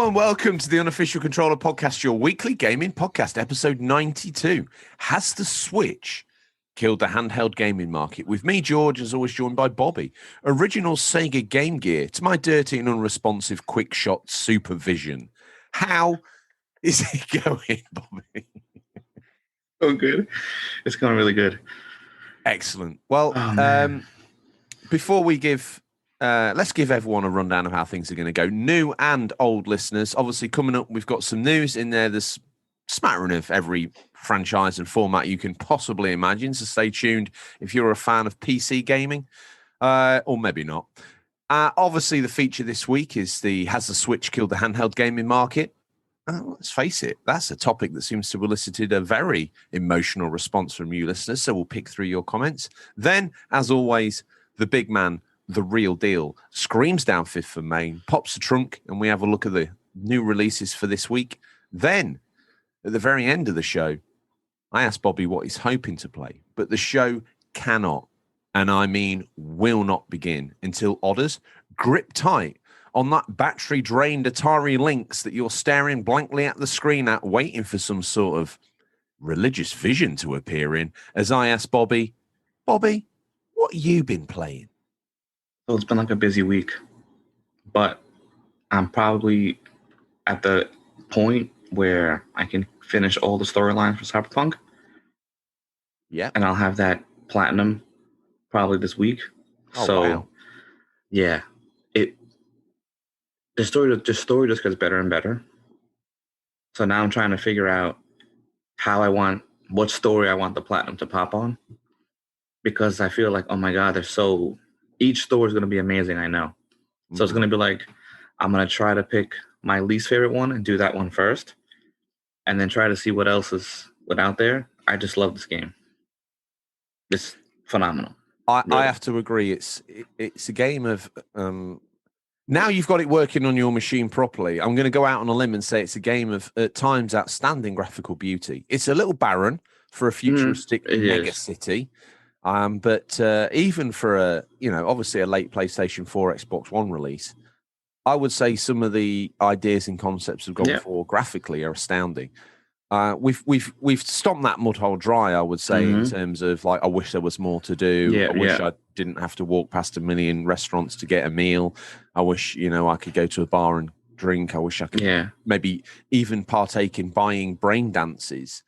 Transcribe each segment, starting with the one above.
Hello and welcome to the Unofficial Controller Podcast, your weekly gaming podcast, episode 92. Has the Switch killed the handheld gaming market? With me, George, as always, joined by Bobby. Original Sega Game Gear to my dirty and unresponsive quick shot supervision. How is it going, Bobby? Oh, good. It's going really good. Excellent. Well, before we let's give everyone a rundown of how things are going to go. New and old listeners. Obviously, coming up, we've got some news in there. There's smattering of every franchise and format you can possibly imagine. So stay tuned if you're a fan of PC gaming, or maybe not. Obviously, the feature this week is Has the Switch killed the handheld gaming market? Let's face it, that's a topic that seems to have elicited a very emotional response from you listeners. So we'll pick through your comments. Then, as always, the big man, the real deal, screams down Fifth from Maine, pops the trunk, and we have a look at the new releases for this week. Then, at the very end of the show, I asked Bobby what he's hoping to play, but the show cannot, and I mean will not begin until Odders grip tight on that battery-drained Atari Lynx that you're staring blankly at the screen at, waiting for some sort of religious vision to appear in, as I asked Bobby, what have you been playing? So it's been like a busy week, but I'm probably at the point where I can finish all the storylines for Cyberpunk. Yeah. And I'll have that platinum probably this week. Wow. Yeah, the story just gets better and better. So now I'm trying to figure out what story I want the platinum to pop on, because I feel like, oh my God, each story is going to be amazing. I know. So it's going to be like, I'm going to try to pick my least favorite one and do that one first, and then try to see what else is out there. I just love this game. It's phenomenal. I have to agree. It's a game of now you've got it working on your machine properly. I'm going to go out on a limb and say it's a game of, at times, outstanding graphical beauty. It's a little barren for a futuristic mega city. But even for obviously a late PlayStation 4, Xbox One release, I would say some of the ideas and concepts have gone for graphically are astounding. We've stomped that mud hole dry, I would say, in terms of like, I wish there was more to do. I wish I didn't have to walk past a million restaurants to get a meal. I wish, I could go to a bar and drink. I wish I could maybe even partake in buying brain dances.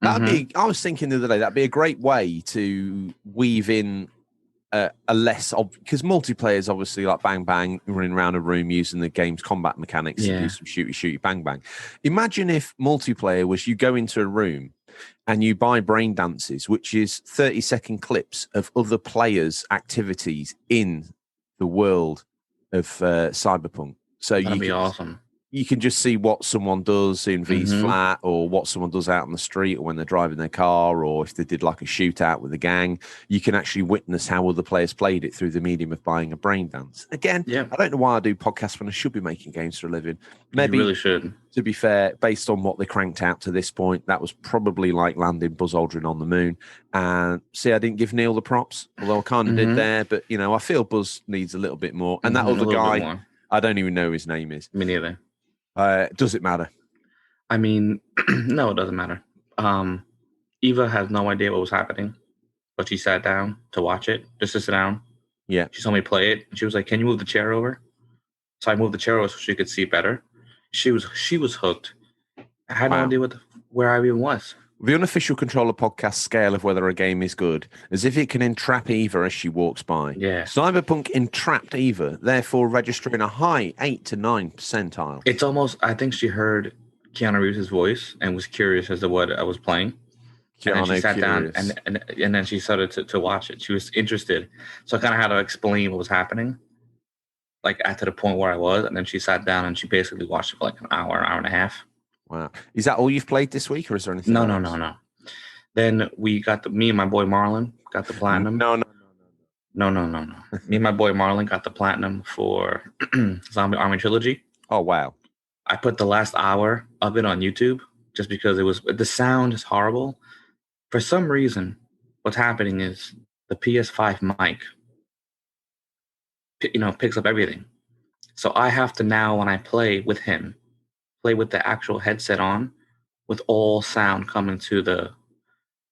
I was thinking the other day, that'd be a great way to weave in a less, because multiplayer is obviously like bang, bang, running around a room using the game's combat mechanics to do some shooty, bang, bang. Imagine if multiplayer was you go into a room and you buy brain dances, which is 30-second clips of other players' activities in the world of Cyberpunk. So that'd be awesome. You can just see what someone does in V's flat, or what someone does out on the street, or when they're driving their car, or if they did like a shootout with a gang. You can actually witness how other players played it through the medium of buying a brain dance. Again, I don't know why I do podcasts when I should be making games for a living. Maybe you really should. To be fair, based on what they cranked out to this point, that was probably like landing Buzz Aldrin on the moon. And see, I didn't give Neil the props, although I kind of did there. But, I feel Buzz needs a little bit more. And that other guy, I don't even know who his name is. Me neither. Does it matter? I mean, no, it doesn't matter. Eva has no idea what was happening, but she sat down to watch it, just to sit down. Yeah. She saw me play it, and she was like, "Can you move the chair over?" So I moved the chair over so she could see better. She was hooked. I had no idea where I even was. The Unofficial Controller Podcast scale of whether a game is good, as if it can entrap Eva as she walks by. Yeah. Cyberpunk entrapped Eva, therefore registering a high 8 to 9 percentile. It's almost, I think she heard Keanu Reeves' voice and was curious as to what I was playing. And then she sat down and then she started to watch it. She was interested. So I kind of had to explain what was happening, like to the point where I was. And then she sat down and she basically watched it for like an hour and a half. Wow. Is that all you've played this week, or is there anything else? No. Then me and my boy Marlon got the platinum. No. Me and my boy Marlon got the platinum for Zombie Army Trilogy. Oh, wow. I put the last hour of it on YouTube just because the sound is horrible. For some reason, what's happening is the PS5 mic, picks up everything. So I have to now, when I play with him, play with the actual headset on, with all sound coming to the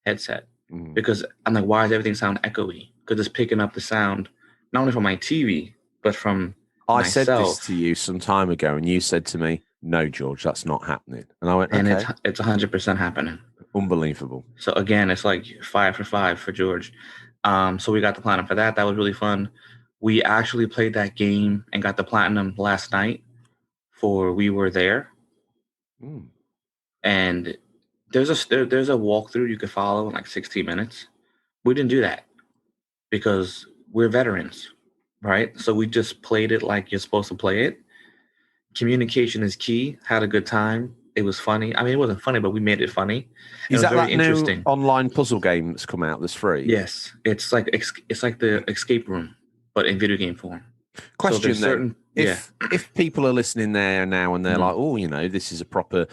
headset. Because I'm like, why does everything sound echoey? Because it's picking up the sound not only from my TV but from I myself. said this to you some time ago, and you said to me, "No, George, that's not happening." And I went, and "Okay, it's 100% happening." Unbelievable. So again, it's like 5 for 5 for George. So we got the platinum for that. That was really fun. We actually played that game and got the platinum last night for We Were There. And there's a walkthrough you could follow in like 16 minutes. We didn't do that because we're veterans, right? So we just played it like you're supposed to play it. Communication is key. Had a good time. It was funny. I mean, it wasn't funny, but we made it funny. Is that very interesting. New online puzzle game that's come out that's free? Yes, it's like the escape room, but in video game form. Question then: if people are listening there now and they're like, "Oh, this is a proper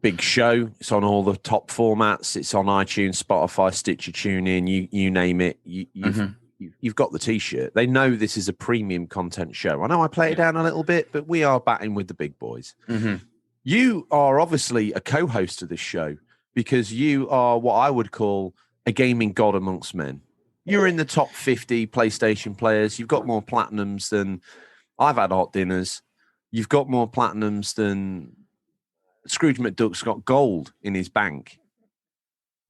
big show. It's on all the top formats. It's on iTunes, Spotify, Stitcher, TuneIn, you name it. You've got the T-shirt. They know this is a premium content show. I know I play it down a little bit, but we are batting with the big boys. You are obviously a co-host of this show because you are what I would call a gaming god amongst men. You're in the top 50 PlayStation players. You've got more platinums than I've had hot dinners. You've got more platinums than Scrooge McDuck's got gold in his bank.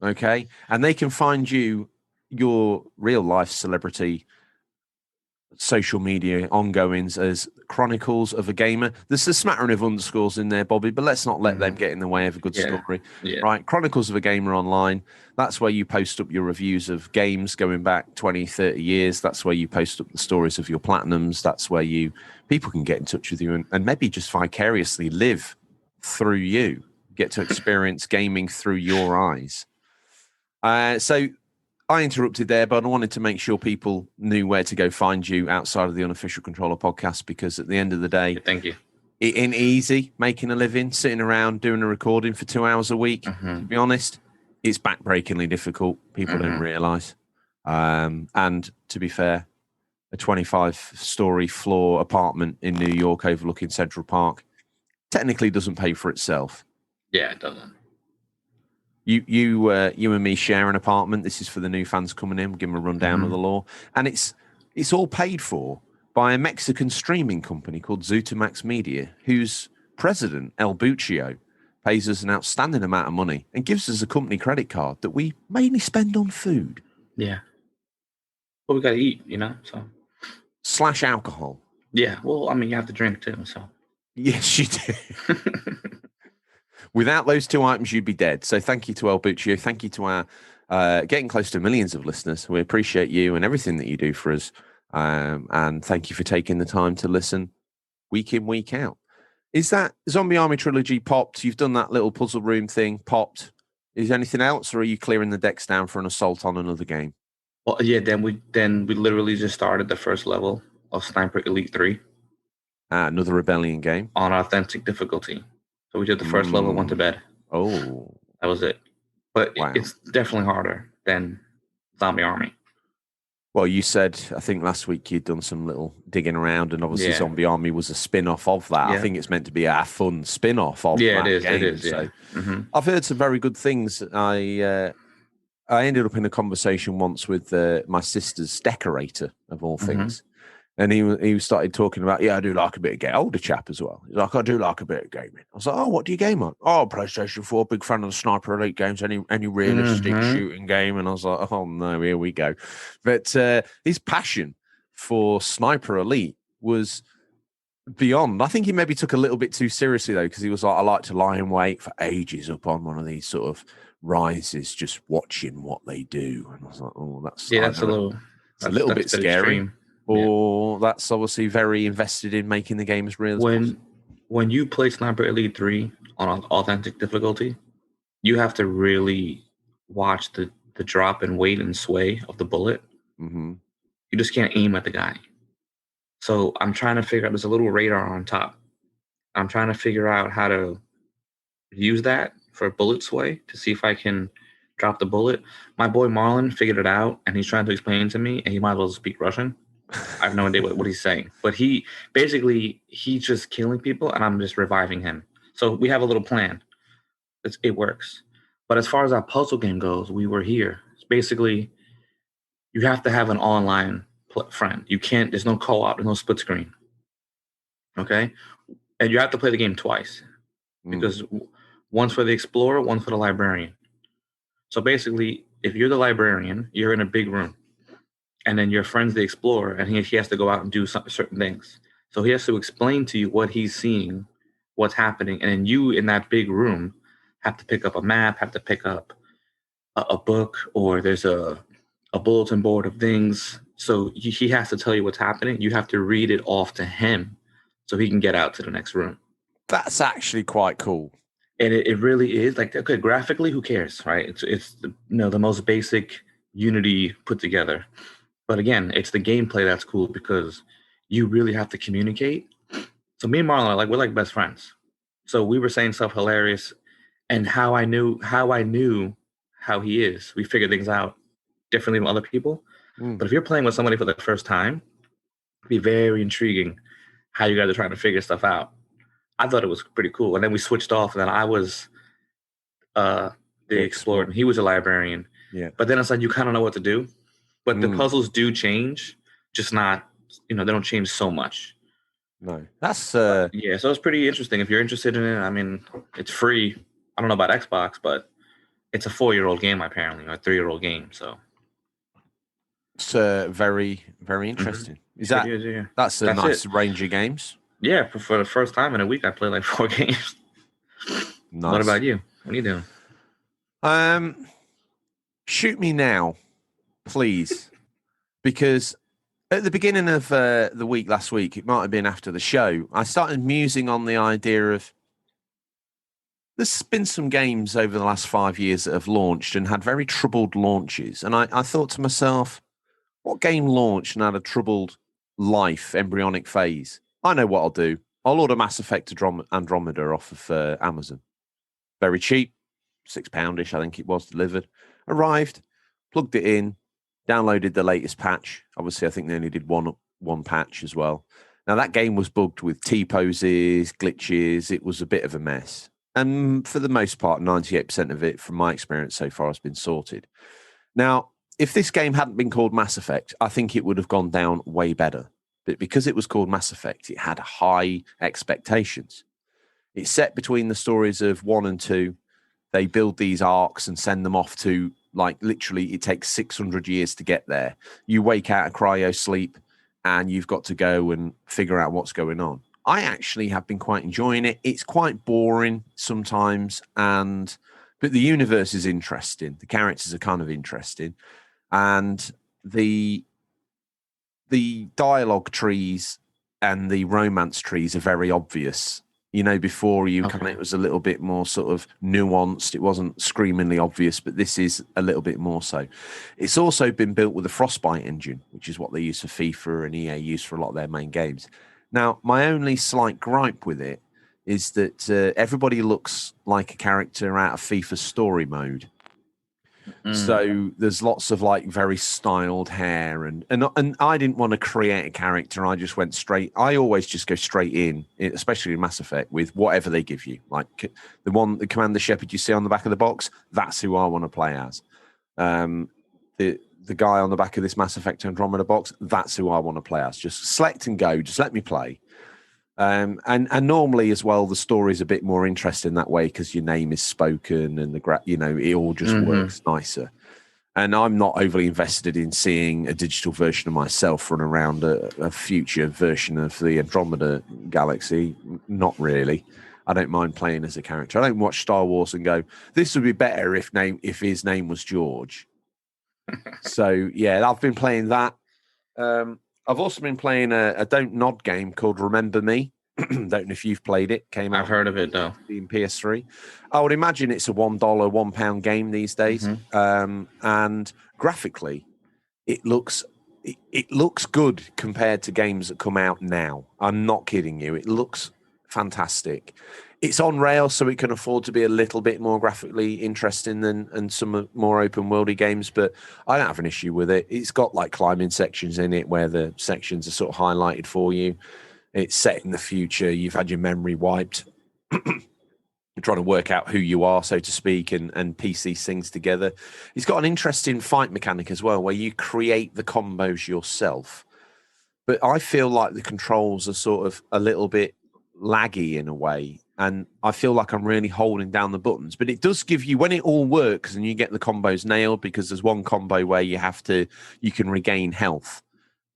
Okay? And they can find you, your real life celebrity social media ongoings as Chronicles of a Gamer. There's a smattering of underscores in there, Bobby, but let's not let them get in the way of a good story. Right? Chronicles of a Gamer online. That's where you post up your reviews of games going back 20, 30 years. That's where you post up the stories of your platinums. That's where people can get in touch with you and maybe just vicariously live through you, get to experience gaming through your eyes. So I interrupted there, but I wanted to make sure people knew where to go find you outside of the Unofficial Controller podcast, because at the end of the day, thank you. It ain't easy making a living, sitting around doing a recording for 2 hours a week. To be honest, it's backbreakingly difficult. People don't realize. And to be fair, a 25-story floor apartment in New York overlooking Central Park technically doesn't pay for itself. Yeah, it doesn't. You and me share an apartment. This is for the new fans coming in. We'll give them a rundown of the law. And it's all paid for by a Mexican streaming company called Zutamax Media, whose president, El Buccio, pays us an outstanding amount of money and gives us a company credit card that we mainly spend on food. Yeah. Well, we got to eat, so. / alcohol. Yeah. Well, I mean, you have to drink too, so. Yes, you do. Without those two items, you'd be dead. So thank you to El Buccio. Thank you to our getting close to millions of listeners. We appreciate you and everything that you do for us. And thank you for taking the time to listen week in, week out. Is that Zombie Army Trilogy popped? You've done that little puzzle room thing popped. Is there anything else, or are you clearing the decks down for an assault on another game? Well, yeah, then we literally just started the first level of Sniper Elite 3. Another Rebellion game. On authentic difficulty. So we did the first level, went to bed. Oh. That was it. But it's definitely harder than Zombie Army. Well, you said, I think last week you'd done some little digging around, and obviously Zombie Army was a spin-off of that. I think it's meant to be a fun spin-off of that game. It is. So I've heard some very good things. I ended up in a conversation once with my sister's decorator, of all things. And he started talking about, I do like a bit of gaming. Older chap as well. He's like, I do like a bit of gaming. I was like, oh, what do you game on? Oh, PlayStation 4, big fan of the Sniper Elite games, any realistic shooting game. And I was like, oh, no, here we go. But his passion for Sniper Elite was beyond. I think he maybe took a little bit too seriously, though, because he was like, I like to lie in wait for ages up on one of these sort of rises, just watching what they do. And I was like, oh, that's a little bit scary. Extreme. Or that's obviously very invested in making the game as real as possible. When you play Sniper Elite 3 on authentic difficulty, you have to really watch the drop and weight and sway of the bullet. You just can't aim at the guy. So I'm trying to figure out, there's a little radar on top. I'm trying to figure out how to use that for bullet sway to see if I can drop the bullet. My boy Marlon figured it out, and he's trying to explain it to me, and he might as well speak Russian. I have no idea what he's saying. But he's just killing people, and I'm just reviving him. So we have a little plan. It works. But as far as our puzzle game goes, we were here. It's basically, you have to have an online friend. You can't. There's no co-op. There's no split screen. Okay, and you have to play the game twice because one's for the explorer, one's for the librarian. So basically, if you're the librarian, you're in a big room, and then your friend's the explorer, and he has to go out and do certain things. So he has to explain to you what he's seeing, what's happening, and then you in that big room have to pick up a map, have to pick up a book, or there's a bulletin board of things. So he has to tell you what's happening. You have to read it off to him so he can get out to the next room. That's actually quite cool. And it really is. Like, okay, graphically, who cares, right? It's the most basic Unity put together. But again, it's the gameplay that's cool because you really have to communicate. So me and Marlon, we're like best friends. So we were saying stuff hilarious, and how I knew how he is. We figured things out differently from other people. But if you're playing with somebody for the first time, it'd be very intriguing how you guys are trying to figure stuff out. I thought it was pretty cool. And then we switched off, and then I was the explorer, and he was a librarian. Yeah. But then it's like you kind of know what to do. But the puzzles do change, just not, they don't change so much. No. That's yeah, so it's pretty interesting. If you're interested in it, I mean, it's free. I don't know about Xbox, but it's a 4-year-old game apparently, or a 3-year-old game. So it's very, very interesting. Yeah. That's a nice range of games. Yeah, for the first time in a week, I played like 4 games. Nice. What about you? What are you doing? Shoot me now, please, because at the beginning of the week last week, it might have been after the show, I started musing on the idea of there's been some games over the last 5 years that have launched and had very troubled launches, and I thought to myself, what game launched and had a troubled life, embryonic phase? I know what I'll do. I'll order Mass Effect Andromeda off of Amazon. Very cheap, £6-ish, I think it was, delivered. Arrived, plugged it in, downloaded the latest patch. Obviously, I think they only did one patch as well. Now, that game was bugged with T-poses, glitches. It was a bit of a mess. And for the most part, 98% of it, from my experience so far, has been sorted. Now, if this game hadn't been called Mass Effect, I think it would have gone down way better. But because it was called Mass Effect, it had high expectations. It's set between the stories of 1 and 2. They build these arcs and send them off to, literally, it takes 600 years to get there. You wake out of cryo sleep and you've got to go and figure out what's going on. I actually have been quite enjoying it. It's quite boring sometimes, but the universe is interesting. The characters are kind of interesting. And the dialogue trees and the romance trees are very obvious. Before it was a little bit more sort of nuanced. It wasn't screamingly obvious, but this is a little bit more so. It's also been built with a Frostbite engine, which is what they use for FIFA and EA use for a lot of their main games. Now, my only slight gripe with it is that everybody looks like a character out of FIFA story mode. So there's lots of very styled hair and I didn't want to create a character. I just went straight. I always just go straight in, especially in Mass Effect, with whatever they give you. Like the Commander Shepard you see on the back of the box, that's who I want to play as. The guy on the back of this Mass Effect Andromeda box, that's who I want to play as. Just select and go. Just let me play. And normally as well, the story's a bit more interesting that way because your name is spoken and it all just works nicer. And I'm not overly invested in seeing a digital version of myself run around a future version of the Andromeda galaxy. Not really. I don't mind playing as a character. I don't watch Star Wars and go, this would be better if his name was George. So yeah, I've been playing that. I've also been playing a Don't Nod game called Remember Me. Don't know if you've played it. Came out. I've heard of it though. In PS3. I would imagine it's a $1, £1 game these days. And graphically, it looks good compared to games that come out now. I'm not kidding you. It looks fantastic. It's on rails, so it can afford to be a little bit more graphically interesting than some more open worldy games. But I don't have an issue with it. It's got like climbing sections in it where the sections are sort of highlighted for you. It's set in the future. You've had your memory wiped. You're trying to work out who you are, so to speak, and piece these things together. It's got an interesting fight mechanic as well, where you create the combos yourself. But I feel like the controls are sort of a little bit laggy in a way, and I feel like I'm really holding down the buttons. But it does give you, when it all works and you get the combos nailed, because there's one combo where you can regain health.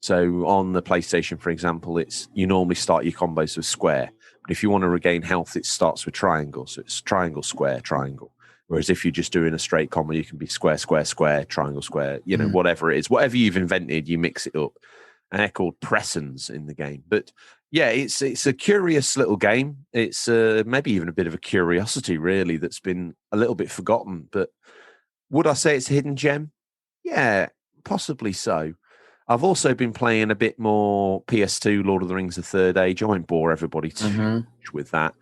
So on the PlayStation, for example, you normally start your combos with square. But if you want to regain health, it starts with triangle. So it's triangle, square, triangle. Whereas if you're just doing a straight combo, you can be square, square, square, triangle, square, whatever it is. Whatever you've invented, you mix it up. And they're called pressons in the game. But yeah, it's a curious little game. It's maybe even a bit of a curiosity, really, that's been a little bit forgotten. But would I say it's a hidden gem? Yeah, possibly so. I've also been playing a bit more PS2, Lord of the Rings, The Third Age. I won't bore everybody too much with that.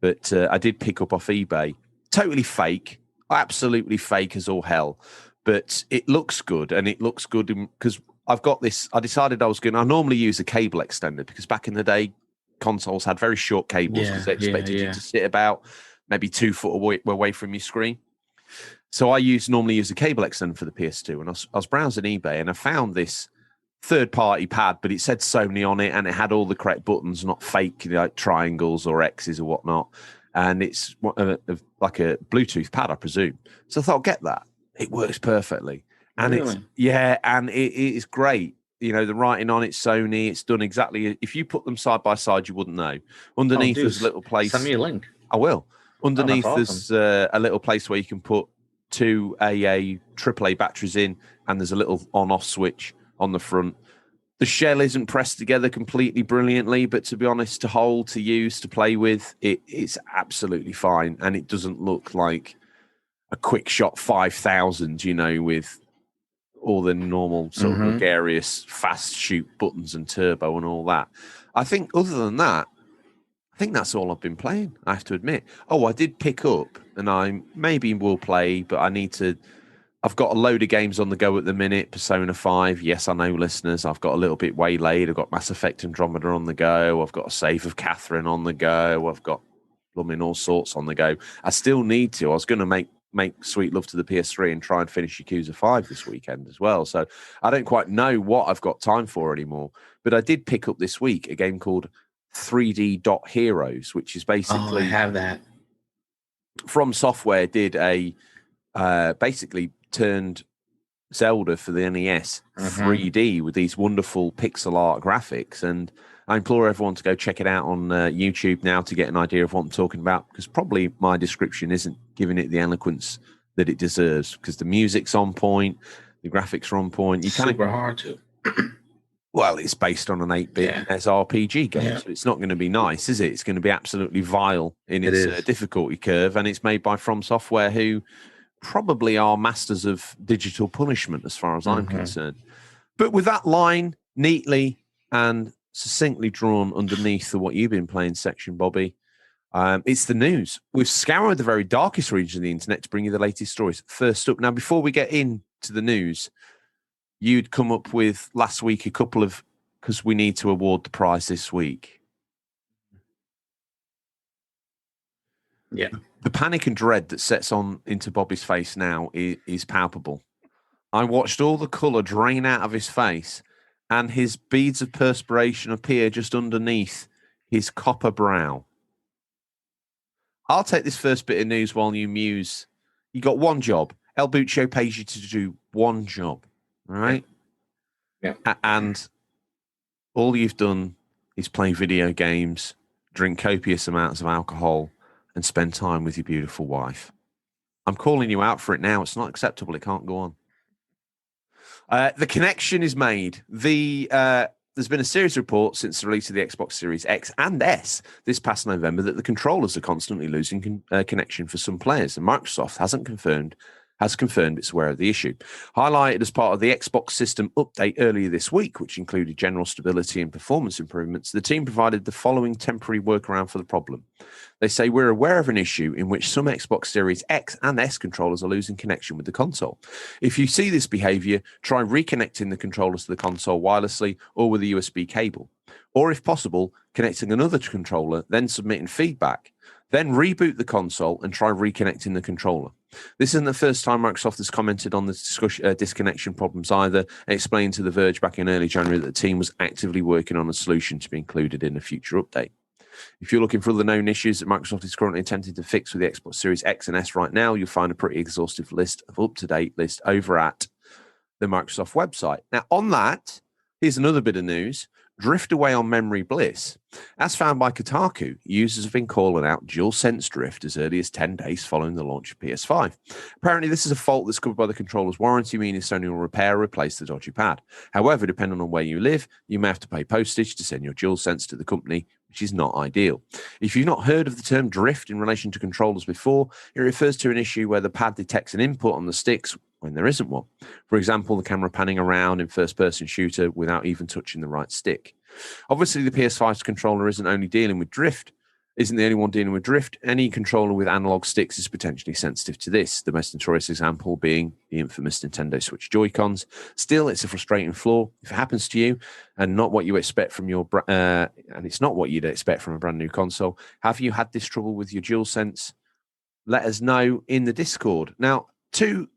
But I did pick up off eBay. Totally fake. Absolutely fake as all hell. But it looks good. And it looks good because I've got this. I decided I normally use a cable extender because back in the day, consoles had very short cables because they expected you to sit about maybe 2 foot away from your screen. So I normally use a cable extender for the PS2. And I was browsing eBay and I found this third-party pad, but it said Sony on it, and it had all the correct buttons, not fake like triangles or X's or whatnot. And it's like a Bluetooth pad, I presume. So I thought, get that. It works perfectly, and and it is great. The writing on it, Sony. It's done exactly. If you put them side by side, you wouldn't know. Underneath, there's a little place. Send me a link. I will. Underneath, awesome. There's a little place where you can put 2 AA AAA batteries in, and there's a little on-off switch on the front. The shell isn't pressed together completely brilliantly, but to be honest, to hold, to use, to play with, it's absolutely fine. And it doesn't look like a quick shot 5000, with all the normal sort of gregarious fast shoot buttons and turbo and all that. I think other than that, I think that's all I've been playing, I have to admit. Oh, I did pick up, and I maybe will play, but I've got a load of games on the go at the minute. Persona 5. Yes, I know, listeners. I've got a little bit waylaid. I've got Mass Effect Andromeda on the go. I've got a Save of Catherine on the go. I've got plumbing all sorts on the go. I still need to. I was going to make sweet love to the PS3 and try and finish Yakuza 5 this weekend as well. So I don't quite know what I've got time for anymore. But I did pick up this week a game called 3D Dot Heroes, which is basically... I have that. From Software did basically turned Zelda for the NES 3D with these wonderful pixel art graphics, and I implore everyone to go check it out on YouTube now to get an idea of what I'm talking about, because probably my description isn't giving it the eloquence that it deserves, because the music's on point, the graphics are on point. Super hard to. Well, it's based on an 8-bit NES RPG game, so it's not going to be nice, is it? It's going to be absolutely vile in its difficulty curve, and it's made by From Software, who probably are masters of digital punishment as far as I'm concerned. But with that line neatly and succinctly drawn underneath the what you've been playing section, Bobby, it's the news. We've scoured the very darkest region of the internet to bring you the latest stories. First up, now before we get into the news, you'd come up with last week a couple of, because we need to award the prize this week. Yeah. The panic and dread that sets on into Bobby's face now is palpable. I watched all the colour drain out of his face, and his beads of perspiration appear just underneath his copper brow. I'll take this first bit of news while you muse. You got one job. El Buccio pays you to do one job, all right? Yeah. And all you've done is play video games, drink copious amounts of alcohol, and spend time with your beautiful wife. I'm calling you out for it now. It's not acceptable. It can't go on. The connection is made. There's been a series of reports since the release of the Xbox Series X and S this past November that the controllers are constantly losing connection for some players, and Microsoft hasn't confirmed has confirmed it's aware of the issue. Highlighted as part of the Xbox system update earlier this week, which included general stability and performance improvements, the team provided the following temporary workaround for the problem. They say, we're aware of an issue in which some Xbox Series X and S controllers are losing connection with the console. If you see this behavior, try reconnecting the controllers to the console wirelessly or with a USB cable. Or if possible, connecting another controller, then submitting feedback. Then reboot the console and try reconnecting the controller. This isn't the first time Microsoft has commented on the disconnection problems either. It explained to The Verge back in early January that the team was actively working on a solution to be included in a future update. If you're looking for the known issues that Microsoft is currently attempting to fix with the Xbox Series X and S right now, you'll find a pretty exhaustive list of up-to-date list over at the Microsoft website. Now, on that, here's another bit of news. Drift away on memory bliss. As found by Kotaku, users have been calling out DualSense drift as early as 10 days following the launch of PS5. Apparently, this is a fault that's covered by the controller's warranty, meaning Sony will repair or replace the dodgy pad. However, depending on where you live, you may have to pay postage to send your DualSense to the company, which is not ideal. If you've not heard of the term drift in relation to controllers before, it refers to an issue where the pad detects an input on the sticks when there isn't one. For example, the camera panning around in first-person shooter without even touching the right stick. Obviously, the PS5's controller isn't the only one dealing with drift. Any controller with analog sticks is potentially sensitive to this, the most notorious example being the infamous Nintendo Switch Joy-Cons. Still, it's a frustrating flaw. If it happens to you and not what you expect from and it's not what you'd expect from a brand new console, have you had this trouble with your DualSense? Let us know in the Discord. Now, two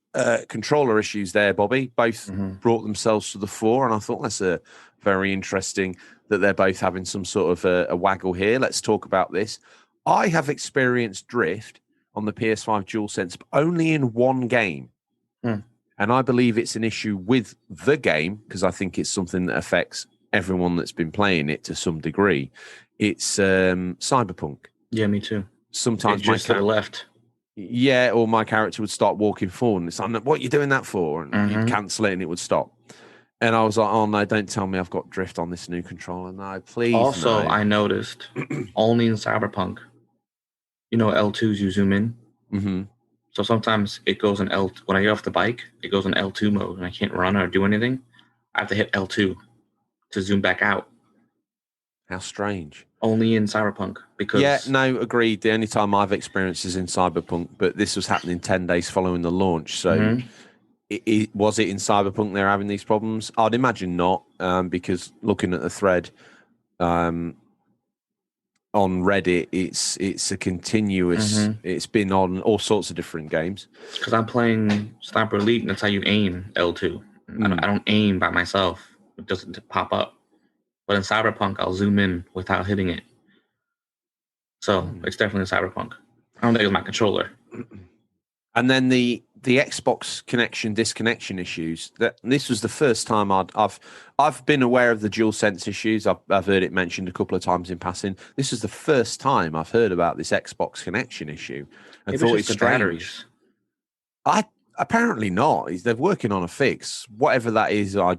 controller issues there, Bobby, both brought themselves to the fore, and I thought that's a very interesting that they're both having some sort of a waggle here. Let's talk about this. I have experienced drift on the PS5 DualSense, but only in one game. And I believe it's an issue with the game because I think it's something that affects everyone that's been playing it to some degree. It's Cyberpunk. Yeah, me too. Sometimes it just to the left. Yeah, or my character would start walking forward. And it's like, what are you doing that for? And you'd cancel it and it would stop. And I was like, oh, no, don't tell me I've got drift on this new controller. No, please. Also, no. I noticed only in Cyberpunk, L2s, you zoom in. Mm-hmm. So sometimes it goes in L. When I get off the bike, it goes in L2 mode and I can't run or do anything. I have to hit L2 to zoom back out. How strange. Only in Cyberpunk. Because yeah, no, agreed. The only time I've experienced is in Cyberpunk, but this was happening 10 days following the launch. So was it in Cyberpunk they're having these problems? I'd imagine not, because looking at the thread on Reddit, it's a continuous. It's been on all sorts of different games. Because I'm playing Sniper Elite, and that's how you aim L2. I don't aim by myself; it doesn't pop up. But in Cyberpunk, I'll zoom in without hitting it. So it's definitely Cyberpunk. I don't think it's my controller. And then the Xbox connection disconnection issues. This was the first time I've been aware of the DualSense issues. I've heard it mentioned a couple of times in passing. This is the first time I've heard about this Xbox connection issue and thought it's strange. Batteries. Apparently not. They're working on a fix, whatever that is. I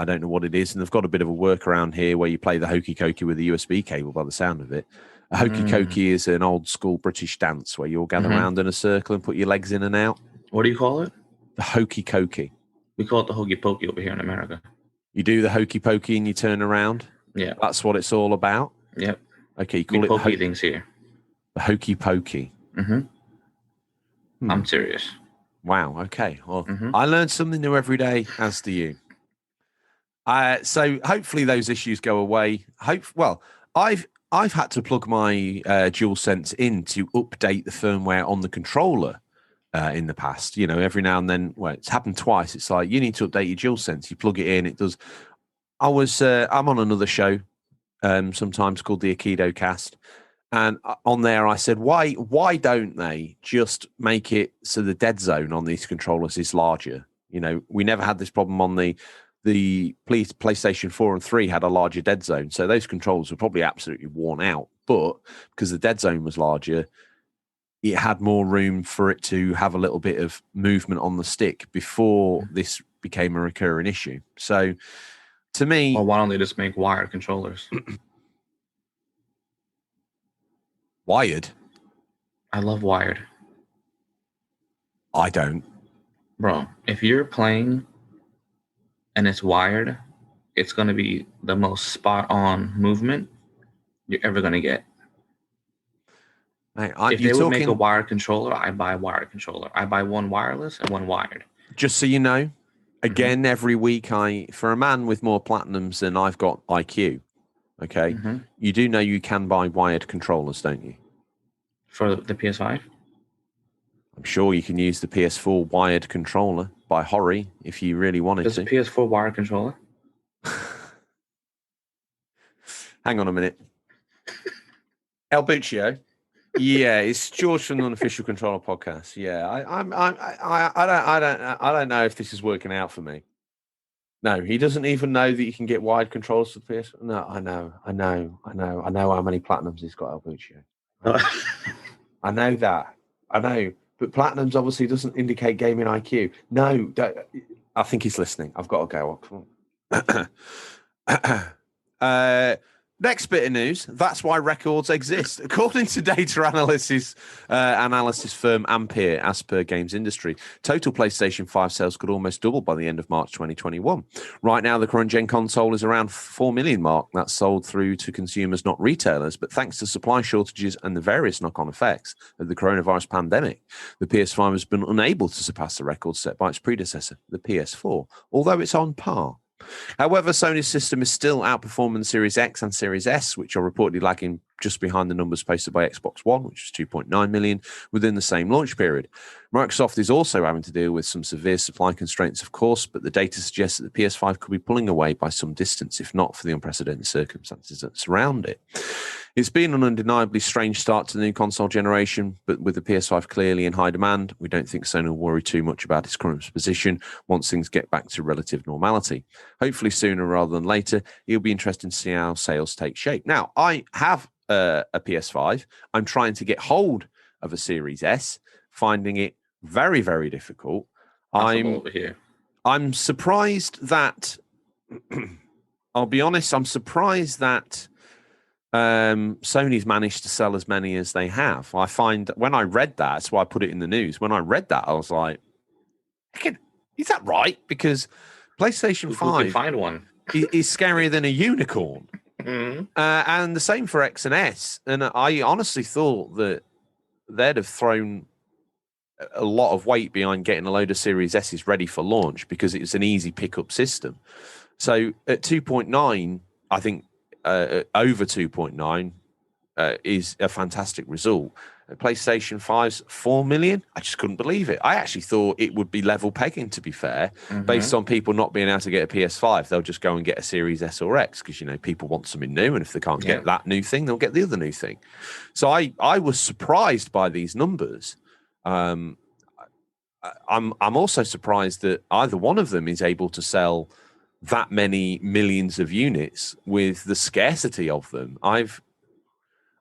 don't know what it is, and they've got a bit of a workaround here where you play the hokey cokey with a USB cable. By the sound of it. A hokey cokey is an old school British dance where you all gather around in a circle and put your legs in and out. What do you call it? The hokey cokey. We call it the hokey pokey over here in America. You do the hokey pokey and you turn around? Yeah. That's what it's all about? Yep. Okay, you call it pokey things here. The hokey pokey. I'm serious. Wow, okay. Well, I learn something new every day, as do you. So hopefully those issues go away. I've had to plug my DualSense in to update the firmware on the controller in the past. Every now and then, it's happened twice. It's like, you need to update your DualSense. You plug it in, it does. I'm on another show sometimes called the Aikido Cast. And on there, I said, why don't they just make it so the dead zone on these controllers is larger? We never had this problem on the PlayStation 4 and 3 had a larger dead zone. So those controllers were probably absolutely worn out. But because the dead zone was larger, it had more room for it to have a little bit of movement on the stick before this became a recurring issue. So to me... Well, why don't they just make wired controllers? Wired? I love wired. I don't. Bro, if you're playing and it's wired, it's going to be the most spot-on movement you're ever going to get. Mate, if they would make a wired controller, I buy a wired controller. I buy one wireless and one wired. Just so you know, again, every week for a man with more platinums than I've got IQ, okay, you do know you can buy wired controllers, don't you? For the PS5? I'm sure you can use the PS4 wired controller by Hori if you really wanted to. Does PS4 wired controller? Hang on a minute. El Buccio. Yeah, it's George from the Unofficial Controller Podcast. Yeah, I don't know if this is working out for me. No, he doesn't even know that you can get wired controllers for the PS. No, I know how many platinums he's got, El Buccio. I know that. I know, but platinums obviously doesn't indicate gaming IQ. No, I think he's listening. I've got to go. Next bit of news, that's why records exist. According to data analysis firm Ampere, as per Games Industry, total PlayStation 5 sales could almost double by the end of March 2021. Right now, the current gen console is around 4 million mark. That's sold through to consumers, not retailers. But thanks to supply shortages and the various knock-on effects of the coronavirus pandemic, the PS5 has been unable to surpass the record set by its predecessor, the PS4, although it's on par. However, Sony's system is still outperforming the Series X and Series S, which are reportedly lagging just behind the numbers posted by Xbox One, which was 2.9 million within the same launch period. Microsoft is also having to deal with some severe supply constraints, of course, but the data suggests that the PS5 could be pulling away by some distance, if not for the unprecedented circumstances that surround it. It's been an undeniably strange start to the new console generation, but with the PS5 clearly in high demand, we don't think Sony will worry too much about its current position once things get back to relative normality. Hopefully sooner rather than later. It'll be interesting to see how sales take shape. Now, I have a PS5. I'm trying to get hold of a Series S, finding it very, very difficult. I'm surprised that, I'll be honest, I'm surprised that Sony's managed to sell as many as they have. I find when I read that, that's why I put it in the news. When I read that, I was like, is that right? Because PlayStation 5 can find one. is scarier than a unicorn. And the same for X and S. And I honestly thought that they'd have thrown a lot of weight behind getting a load of Series S's ready for launch because it's an easy pickup system. So at 2.9, I think over 2.9 is a fantastic result. PlayStation 5's 4 million, I just couldn't believe it. I actually thought it would be level pegging, to be fair, based on people not being able to get a PS5. They'll just go and get a Series S or X because, you know, people want something new, and if they can't get that new thing, they'll get the other new thing. So I was surprised by these numbers. I'm also surprised that either one of them is able to sell that many millions of units with the scarcity of them.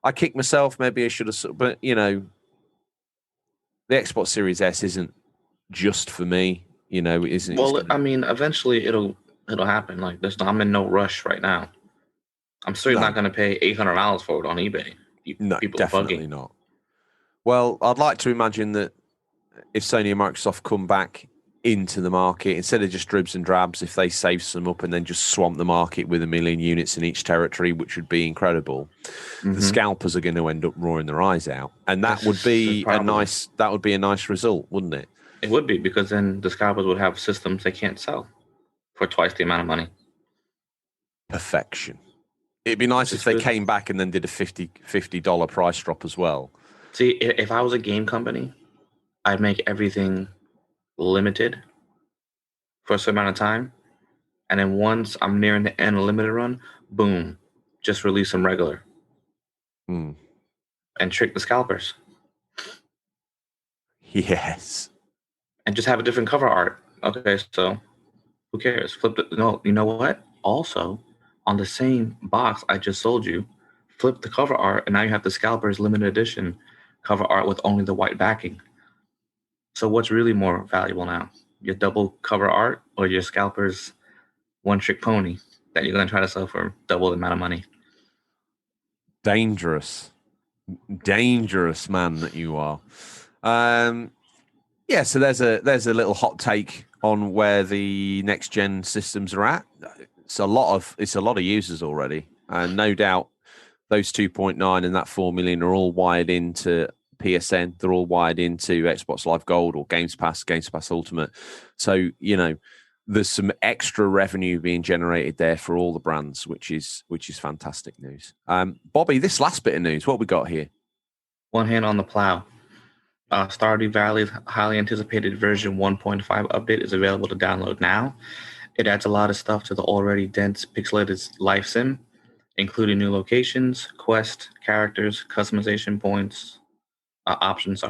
I kicked myself. Maybe I should have, but you know, the Xbox Series S isn't just for me. You know, it isn't. Well, I mean, eventually it'll happen. Like, I'm in no rush right now. I'm still not going to pay $800 for it on eBay. No, definitely not. Well, I'd like to imagine that if Sony and Microsoft come back into the market, instead of just dribs and drabs, if they save some up and then just swamp the market with 1 million units in each territory, which would be incredible, the scalpers are going to end up roaring their eyes out, and that would be a nice result, wouldn't it? It would be, because then the scalpers would have systems they can't sell for twice the amount of money. Perfection. It'd be nice if they came back and then did a $50 price drop as well. See, if I was a game company, I'd make everything limited for a certain amount of time, and then once I'm nearing the end of limited run, boom, just release them regular and trick the scalpers. Yes, and just have a different cover art. Okay, so who cares? Flip it. No, you know what? Also, on the same box I just sold you, flip the cover art, and now you have the scalpers limited edition cover art with only the white backing. So what's really more valuable now? Your double cover art or your scalper's one-trick pony that you're going to try to sell for double the amount of money? Dangerous man that you are. Yeah, so there's a little hot take on where the next gen systems are at. It's a lot of users already, and no doubt those 2.9 and that 4 million are all wired into PSN. They're all wired into Xbox Live Gold or Games Pass Ultimate. So there's some extra revenue being generated there for all the brands, which is fantastic news. Bobby, this last bit of news, what we got here? One hand on the plow. Stardew Valley's highly anticipated version 1.5 update is available to download now. It adds a lot of stuff to the already dense pixelated life sim, including new locations, quests, characters, customization options,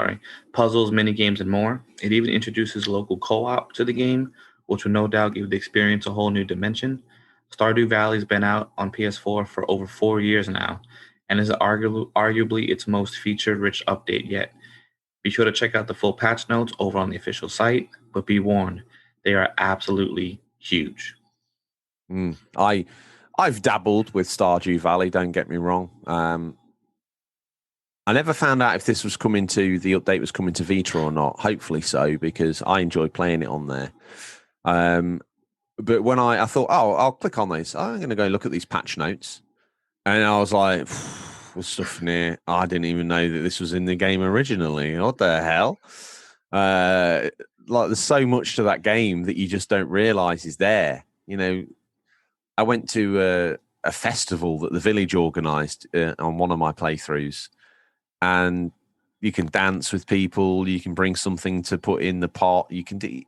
puzzles, mini-games, and more. It even introduces local co-op to the game, which will no doubt give the experience a whole new dimension. Stardew Valley's been out on PS4 for over 4 years now, and is arguably its most feature-rich update yet. Be sure to check out the full patch notes over on the official site, but be warned, they are absolutely huge. I've dabbled with Stardew Valley, don't get me wrong. I never found out if this was coming to, the update was coming to Vita or not. Hopefully so, because I enjoy playing it on there. But when I thought, I'll click on this. I'm going to go look at these patch notes. And I was like, there's stuff near. I didn't even know that this was in the game originally. What the hell? There's so much to that game that you just don't realize is there. I went to a festival that the village organized on one of my playthroughs, and you can dance with people. You can bring something to put in the pot. You can do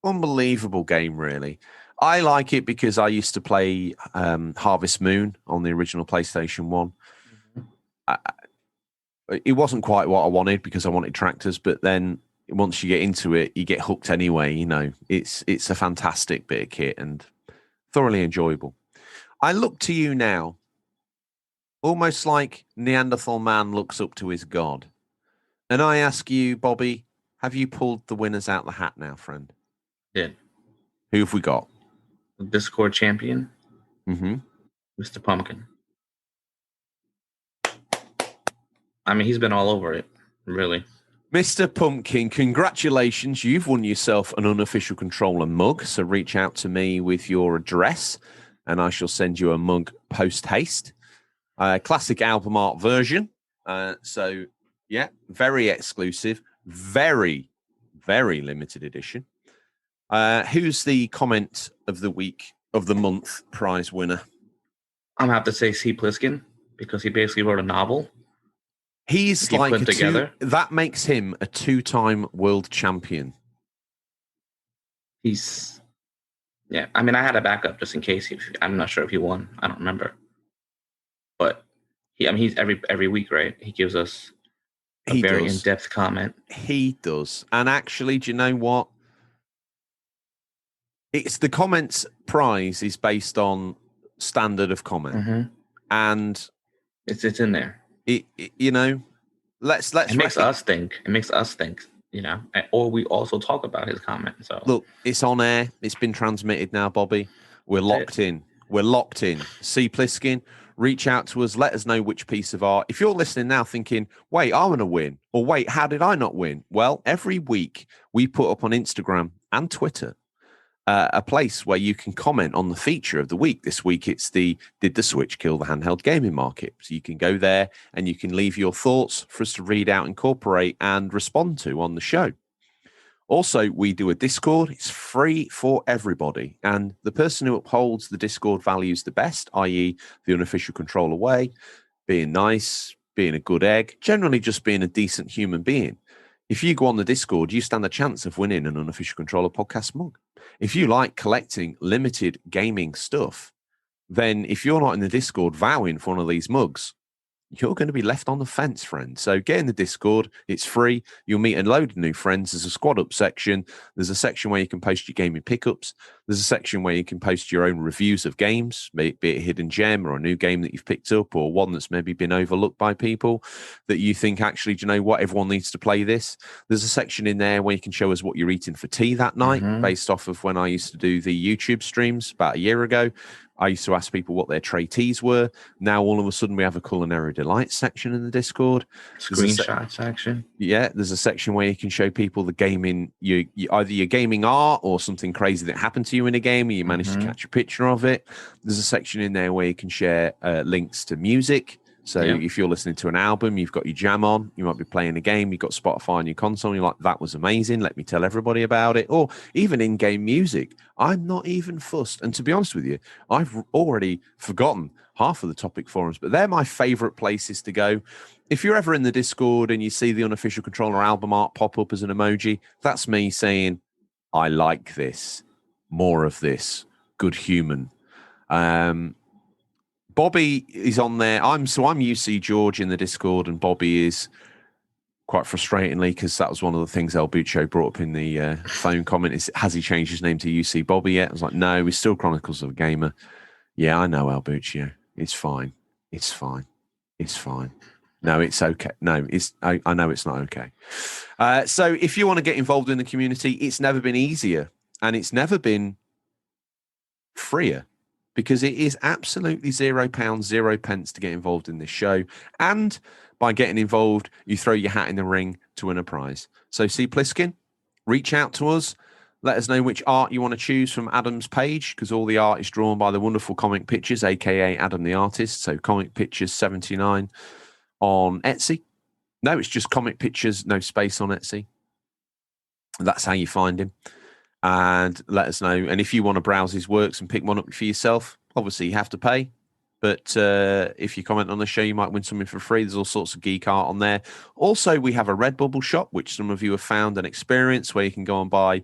unbelievable game, really. I like it because I used to play Harvest Moon on the original PlayStation 1. It wasn't quite what I wanted because I wanted tractors, but then once you get into it, you get hooked anyway. It's a fantastic bit of kit and thoroughly enjoyable. I look to you now, almost like Neanderthal man looks up to his god. And I ask you, Bobby, have you pulled the winners out the hat now, friend? Yeah. Who have we got? Discord champion, Mr. Pumpkin. I mean, he's been all over it, really. Mr. Pumpkin, congratulations. You've won yourself an unofficial controller mug. So reach out to me with your address and I shall send you a mug post-haste. Classic album art version. So, yeah, very exclusive. Very, very limited edition. Who's the comment of the week, of the month prize winner? I'm going to have to say C. Pliskin, because he basically wrote a novel. He's like that makes him a 2-time world champion. Yeah. I mean, I had a backup just in case. I'm not sure if he won. I don't remember. But he's every week, right? He gives us a very in-depth comment. He does. And actually, do you know what? It's the comments prize is based on standard of comment, and it's in there. Let's it makes us think. It makes us think. Or we also talk about his comment. So look, it's on air. It's been transmitted now, Bobby. We're locked in. We're locked in. C. Pliskin, reach out to us. Let us know which piece of art. If you're listening now thinking, wait, I'm going to win, or wait, how did I not win? Well, every week we put up on Instagram and Twitter a place where you can comment on the feature of the week. This week it's did the Switch kill the handheld gaming market? So you can go there and you can leave your thoughts for us to read out, incorporate, and respond to on the show. Also, we do a Discord. It's free for everybody. And the person who upholds the Discord values the best, i.e. the unofficial controller way, being nice, being a good egg, generally just being a decent human being. If you go on the Discord, you stand a chance of winning an unofficial controller podcast mug. If you like collecting limited gaming stuff, then if you're not in the Discord vowing for one of these mugs, you're going to be left on the fence, friend. So get in the Discord. It's free. You'll meet a load of new friends. There's a squad up section. There's a section where you can post your gaming pickups. There's a section where you can post your own reviews of games, be it a hidden gem or a new game that you've picked up or one that's maybe been overlooked by people that you think, actually, do you know what? Everyone needs to play this. There's a section in there where you can show us what you're eating for tea that night based off of when I used to do the YouTube streams about a year ago. I used to ask people what their treaties were. Now, all of a sudden, we have a culinary delight section in the Discord. Screenshot section. Yeah, there's a section where you can show people the gaming, either your gaming art or something crazy that happened to you in a game, and you managed to catch a picture of it. There's a section in there where you can share links to music. So if you're listening to an album, you've got your jam on, you might be playing a game, you've got Spotify on your console, and you're like, that was amazing, let me tell everybody about it. Or even in-game music. I'm not even fussed. And to be honest with you, I've already forgotten half of the topic forums, but they're my favorite places to go. If you're ever in the Discord and you see the Unofficial Controller album art pop up as an emoji, that's me saying, I like this. More of this. Good human. Bobby is on there. I'm UC George in the Discord, and Bobby is, quite frustratingly, because that was one of the things El Buccio brought up in the phone comment, is has he changed his name to UC Bobby yet? I was like, no, he's still Chronicles of a Gamer. Yeah, I know, El Buccio. It's fine. It's fine. It's fine. No, it's okay. No, I know it's not okay. So if you want to get involved in the community, it's never been easier, and it's never been freer, because it is absolutely £0, 0 pence to get involved in this show. And by getting involved, you throw your hat in the ring to win a prize. So, C. Pliskin, reach out to us. Let us know which art you want to choose from Adam's page, because all the art is drawn by the wonderful Comic Pictures, a.k.a. Adam the Artist. So, Comic Pictures 79 on Etsy. No, it's just Comic Pictures, no space on Etsy. That's how you find him. And let us know. And if you want to browse his works and pick one up for yourself, obviously you have to pay. But if you comment on the show, you might win something for free. There's all sorts of geek art on there. Also, we have a Redbubble shop, which some of you have found and experienced, where you can go and buy.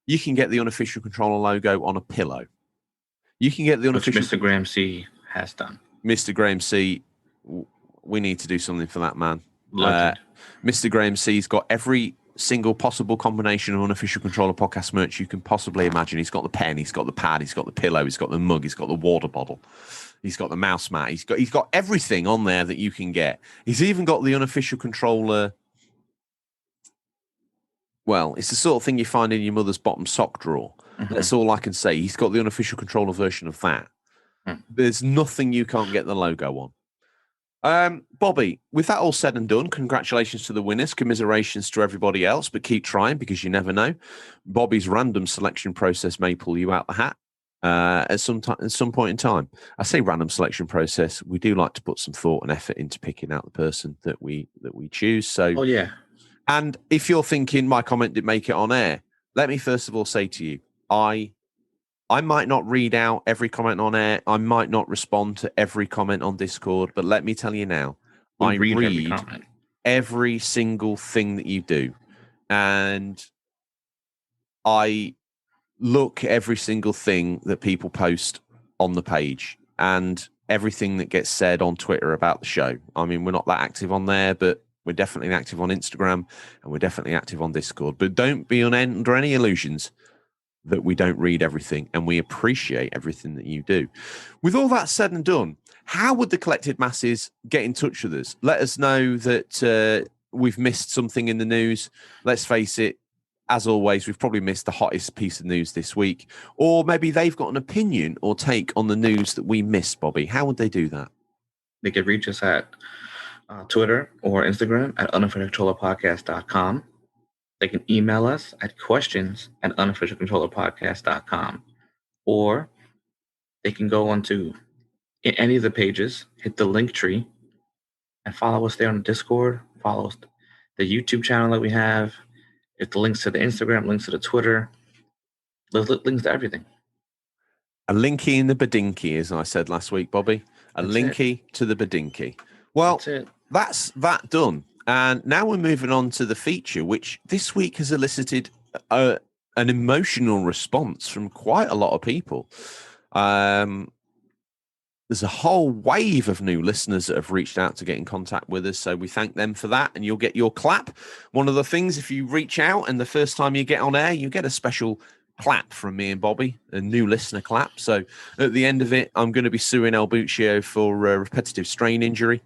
You can get the Unofficial Controller logo on a pillow. You can get the unofficial. Which Mr. Graham C has done. Mr. Graham C, we need to do something for that man. Mr. Graham C's got every single possible combination of Unofficial Controller podcast merch you can possibly imagine. He's got the pen, he's got the pad, he's got the pillow, he's got the mug, he's got the water bottle, he's got the mouse mat, he's got everything on there that you can get. He's even got the Unofficial Controller. Well, it's the sort of thing you find in your mother's bottom sock drawer. That's all I can say. He's got the Unofficial Controller version of that. There's nothing you can't get the logo on. Bobby, with that all said and done, congratulations to the winners, commiserations to everybody else, but keep trying, because you never know. Bobby's random selection process may pull you out the hat at some point in time. I say random selection process. We do like to put some thought and effort into picking out the person that we choose. So, and if you're thinking my comment didn't make it on air, let me first of all say to you, I might not read out every comment on air. I might not respond to every comment on Discord, but let me tell you now, I read every single thing that you do. And I look every single thing that people post on the page and everything that gets said on Twitter about the show. I mean, we're not that active on there, but we're definitely active on Instagram and we're definitely active on Discord. But don't be under any illusions that we don't read everything, and we appreciate everything that you do. With all that said and done, how would the collected masses get in touch with us? Let us know that we've missed something in the news. Let's face it, as always, we've probably missed the hottest piece of news this week. Or maybe they've got an opinion or take on the news that we missed, Bobby. How would they do that? They could reach us at Twitter or Instagram at unofficialcontrollerpodcast.com. They can email us at questions@unofficialcontrollerpodcast.com, or they can go onto any of the pages, hit the link tree, and follow us there on the Discord, follow us the YouTube channel that we have, hit the links to the Instagram, links to the Twitter, links to everything. A linky in the badinky, as I said last week, Bobby. Linky to the badinky. Well, that's that done. And now we're moving on to the feature, which this week has elicited an emotional response from quite a lot of people. There's a whole wave of new listeners that have reached out to get in contact with us, so we thank them for that, and you'll get your clap. One of the things, if you reach out and the first time you get on air, you get a special clap from me and Bobby, a new listener clap. So at the end of it, I'm going to be suing El Buccio for repetitive strain injury.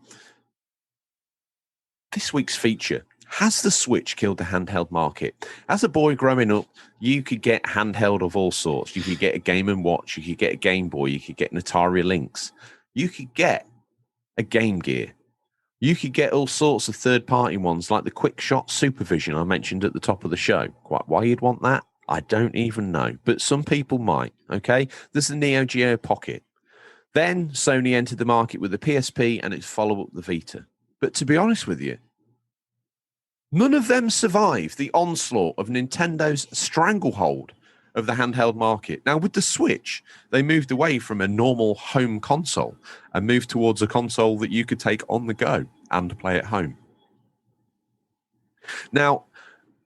This week's feature Has the Switch killed the handheld market? As a boy growing up, you could get handheld of all sorts. You could get a Game & Watch, you could get a Game Boy, you could get an Atari Lynx, you could get a Game Gear. You could get all sorts of third-party ones like the QuickShot Supervision I mentioned at the top of the show. Quite why you'd want that, I don't even know. But some people might, okay? There's the Neo Geo Pocket. Then Sony entered the market with the PSP and its follow-up, the Vita. But to be honest with you, none of them survived the onslaught of Nintendo's stranglehold of the handheld market. Now, with the Switch, they moved away from a normal home console and moved towards a console that you could take on the go and play at home. Now,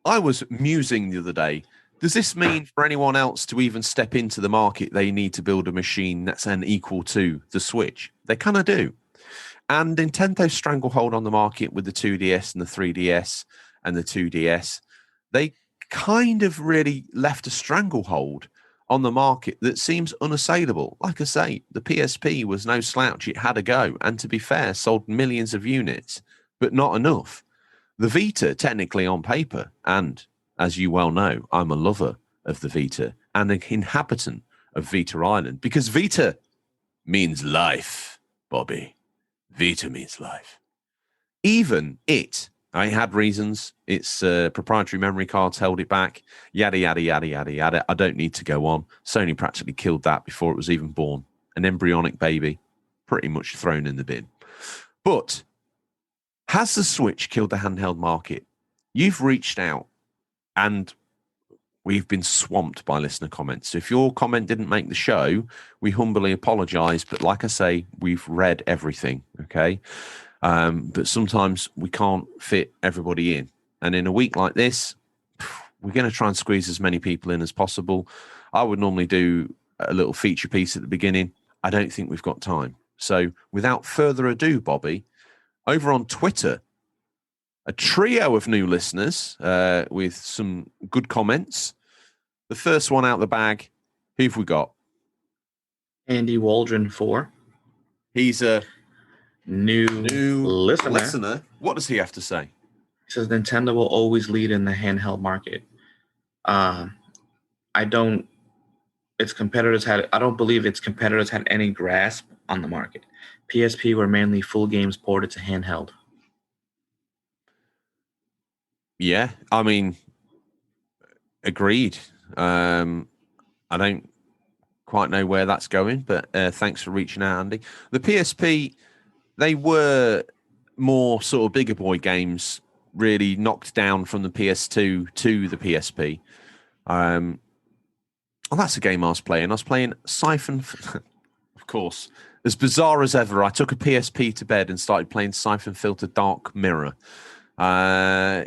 I was musing the other day, does this mean for anyone else to even step into the market, they need to build a machine that's an equal to the Switch? They kind of do. And Nintendo's stranglehold on the market with the 2DS and the 3DS and the 2DS, they kind of really left a stranglehold on the market that seems unassailable. Like I say, the PSP was no slouch. It had a go. And to be fair, sold millions of units, but not enough. The Vita, technically on paper, and as you well know, I'm a lover of the Vita and an inhabitant of Vita Island because Vita means life, Bobby. Vita means life. Even it, I had reasons. Its proprietary memory cards held it back. Yada, yada, yada, yada, yada. I don't need to go on. Sony practically killed that before it was even born. An embryonic baby, pretty much thrown in the bin. But has the Switch killed the handheld market? You've reached out and we've been swamped by listener comments. So if your comment didn't make the show, we humbly apologize. But like I say, we've read everything, okay? But sometimes we can't fit everybody in. And in a week like this, we're going to try and squeeze as many people in as possible. I would normally do a little feature piece at the beginning. I don't think we've got time. So without further ado, Bobby, over on Twitter, a trio of new listeners with some good comments. The first one out the bag, who've we got? Andy Waldron 4. He's a new listener. What does he have to say? He says Nintendo will always lead in the handheld market. I don't believe its competitors had any grasp on the market. PSP were mainly full games ported to handheld. Yeah, I mean, agreed. I don't quite know where that's going, but thanks for reaching out, Andy. The PSP, they were more sort of bigger boy games, really knocked down from the PS2 to the PSP. Well, that's a game I was playing. I was playing Siphon, of course. As bizarre as ever, I took a PSP to bed and started playing Siphon Filter Dark Mirror. Do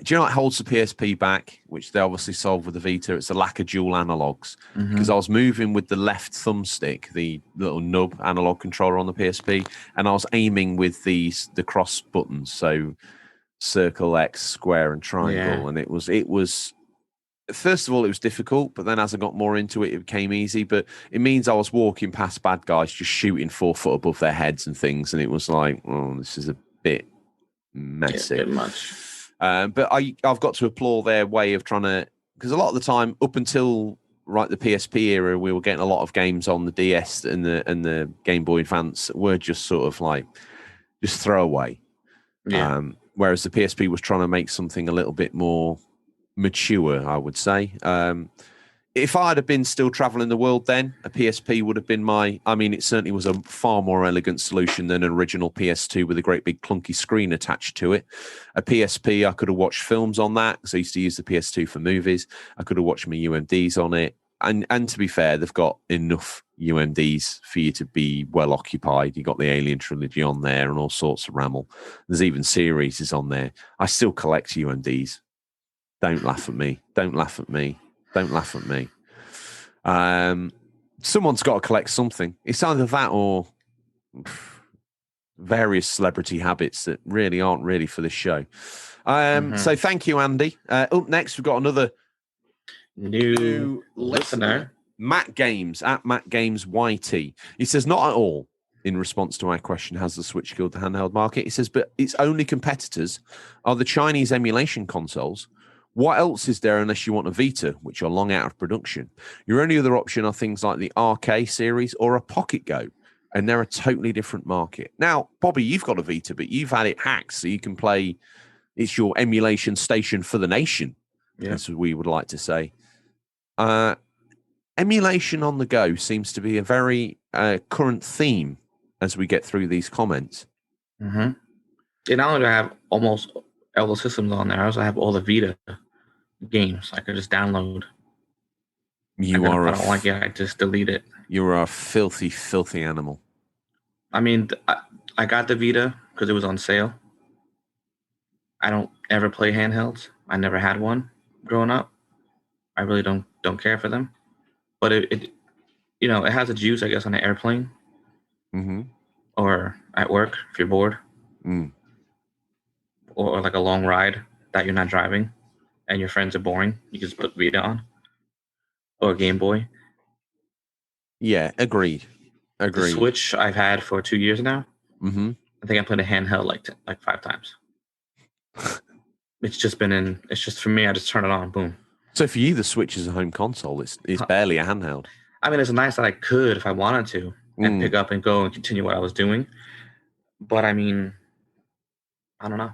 you know what holds the PSP back, which they obviously solved with the Vita? It's the lack of dual analogs. Because I was moving with the left thumbstick, the little nub analog controller on the PSP, and I was aiming with the cross buttons, so circle, X, square, and triangle. Yeah. And it was first of all, it was difficult, but then as I got more into it, it became easy. But it means I was walking past bad guys just shooting 4 foot above their heads and things, and it was like, oh, this is a bit messy. Yeah, a bit much. But I've got to applaud their way of trying to, because a lot of the time, up until the PSP era, we were getting a lot of games on the DS and the Game Boy Advance that were just sort of like just throwaway. Yeah. Whereas the PSP was trying to make something a little bit more mature, I would say. If I'd have been still traveling the world then, a PSP would have been it certainly was a far more elegant solution than an original PS2 with a great big clunky screen attached to it. A PSP, I could have watched films on that because I used to use the PS2 for movies. I could have watched my UMDs on it. And to be fair, they've got enough UMDs for you to be well occupied. You got the Alien trilogy on there and all sorts of ramble. There's even series on there. I still collect UMDs. Don't laugh at me. Don't laugh at me. Don't laugh at me. Someone's got to collect something. It's either that or various celebrity habits that really aren't really for this show. So thank you, Andy. Up next, we've got another new listener, Matt Games, at Matt Games YT. He says, not at all. in response to our question, has the Switch killed the handheld market? He says, but its only competitors are the Chinese emulation consoles. What else is there unless you want a Vita, which are long out of production? Your only other option are things like the RK series or a Pocket Go, and they're a totally different market. Now, Bobby, you've got a Vita, but you've had it hacked, so you can play. It's your emulation station for the nation, as we would like to say. Emulation on the go seems to be a very current theme as we get through these comments. Mm-hmm. And not only do I have almost all the systems on there, I also have all the Vita games I could just download. If I don't like it, I just delete it. You are a filthy, filthy animal. I mean, I got the Vita because it was on sale. I don't ever play handhelds. I never had one growing up. I really don't care for them. But it has its use, I guess, on an airplane. Mm-hmm. Or at work if you're bored. Mm. Or like a long ride that you're not driving and your friends are boring. You can just put Vita on. Or Game Boy. Yeah, agreed. The Switch I've had for 2 years now. Mm-hmm. I think I played a handheld like 5 times. It's just for me, I just turn it on, boom. So for you, the Switch is a home console. It's barely a handheld. I mean, it's nice that I could, if I wanted to, and pick up and go and continue what I was doing. But I mean, I don't know.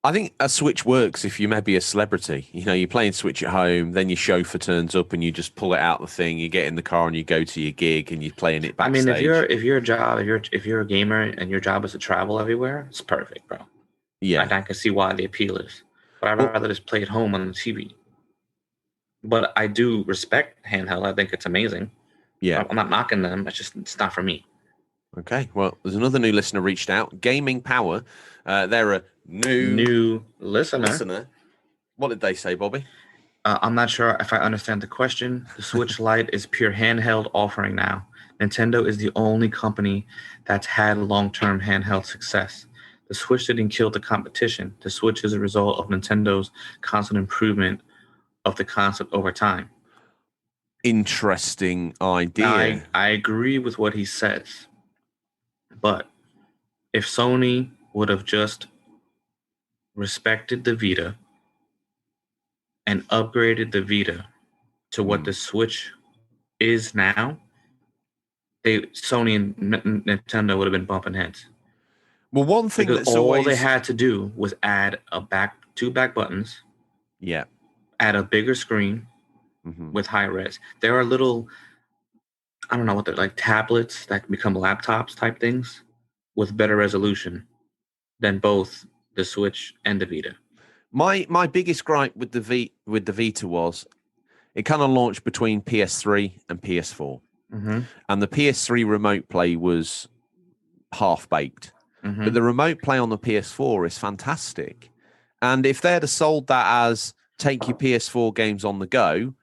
I think a Switch works if you may be a celebrity. You know, you're playing Switch at home, then your chauffeur turns up and you just pull it out the thing, you get in the car and you go to your gig and you're playing it backstage. I mean, if you're a gamer and your job is to travel everywhere, it's perfect, bro. Yeah. I can see why the appeal is. But I'd rather just play at home on the TV. But I do respect handheld. I think it's amazing. Yeah. I'm not knocking them. It's not for me. Okay. Well, there's another new listener reached out. Gaming Power. They're a new listener. What did they say, Bobby? I'm not sure if I understand the question. The Switch Lite is pure handheld offering now. Nintendo is the only company that's had long-term handheld success. The Switch didn't kill the competition. The Switch is a result of Nintendo's constant improvement of the concept over time. Interesting idea. Now, I agree with what he says. But if Sony would have just respected the Vita and upgraded the Vita to what the Switch is now, Sony and Nintendo would have been bumping heads. Well, one thing because all they had to do was add two back buttons. Yeah. Add a bigger screen with high res. There are little, I don't know what they're like, tablets that can become laptops type things with better resolution than both the Switch and the Vita. My biggest gripe with the Vita was it kind of launched between PS3 and PS4, and the PS3 remote play was half baked. But the remote play on the PS4 is fantastic. And if they'd have sold that as take your PS4 games on the go,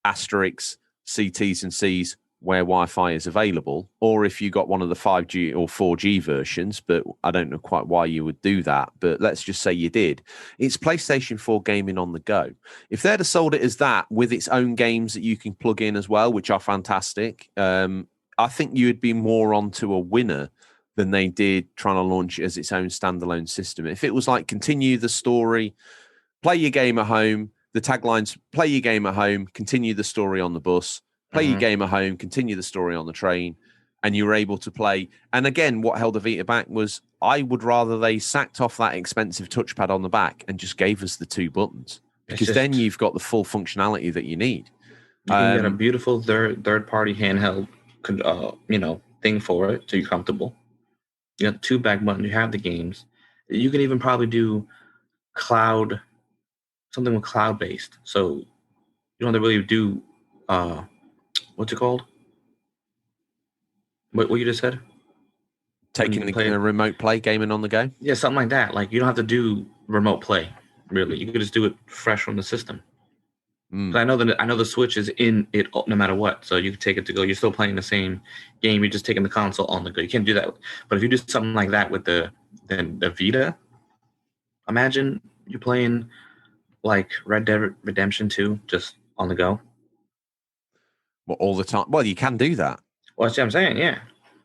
asterisks, CTs and Cs where Wi-Fi is available, or if you got one of the 5G or 4G versions, but I don't know quite why you would do that, but let's just say you did. It's PlayStation 4 gaming on the go. If they'd have sold it as that with its own games that you can plug in as well, which are fantastic, I think you would be more onto a winner than they did trying to launch it as its own standalone system. If it was like continue the story, play your game at home, the taglines, play your game at home, continue the story on the bus, play your game at home, continue the story on the train, and you were able to play. And again, what held the Vita back was I would rather they sacked off that expensive touchpad on the back and just gave us the 2 buttons, because then you've got the full functionality that you need. You can get a beautiful third-party handheld, thing for it, so you're comfortable. You got 2 back buttons. You have the games. You can even probably do something with cloud-based. So you don't have to really do what's it called? What you just said? Taking the remote play, gaming on the go? Yeah, something like that. Like you don't have to do remote play, really. You can just do it fresh from the system. I know the Switch is in it no matter what, so you can take it to go. You're still playing the same game. You're just taking the console on the go. You can't do that. But if you do something like that with the Vita, imagine you're playing like Red Dead Redemption 2 just on the go. Well, all the time. Well, you can do that. Well, that's what I'm saying, yeah.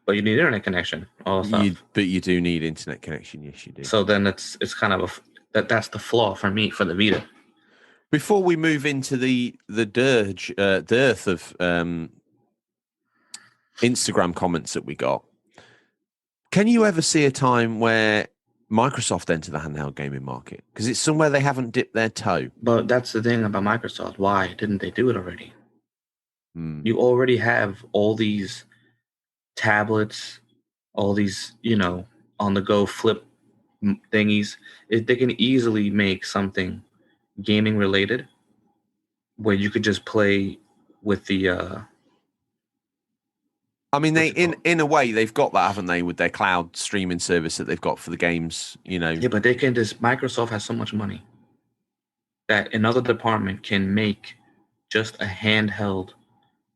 but you need internet connection, all stuff. But you do need internet connection. Yes, you do. So then it's kind of that's the flaw for me for the Vita. Before we move into the dearth of Instagram comments that we got, can you ever see a time where Microsoft enter the handheld gaming market? Because it's somewhere they haven't dipped their toe. But that's the thing about Microsoft. Why didn't they do it already? You already have all these tablets, all these, on the go flip thingies. They can easily make something gaming related where you could just play with the I mean, in a way they've got that, haven't they, with their cloud streaming service that they've got for the games, Yeah, but they can just Microsoft has so much money that another department can make just a handheld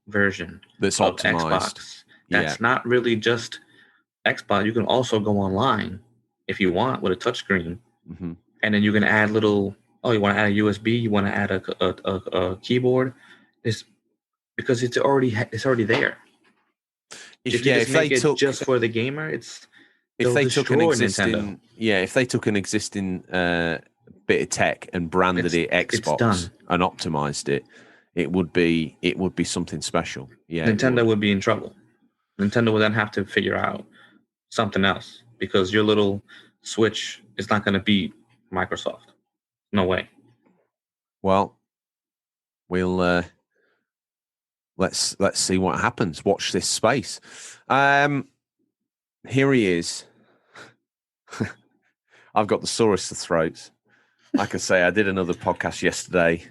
version that's of optimized. Xbox. That's not really just Xbox. You can also go online if you want with a touchscreen, and then you can add little. Oh, you want to add a USB? You want to add a keyboard? It's because it's already there. If they took just for the gamer, if they took an existing bit of tech and branded it Xbox and optimized it, it would be something special. Yeah, Nintendo would be in trouble. Nintendo would then have to figure out something else because your little Switch is not going to beat Microsoft. No way. Well, we'll let's see what happens. Watch this space. Here he is. I've got the sorest of throats. Like I say, I did another podcast yesterday.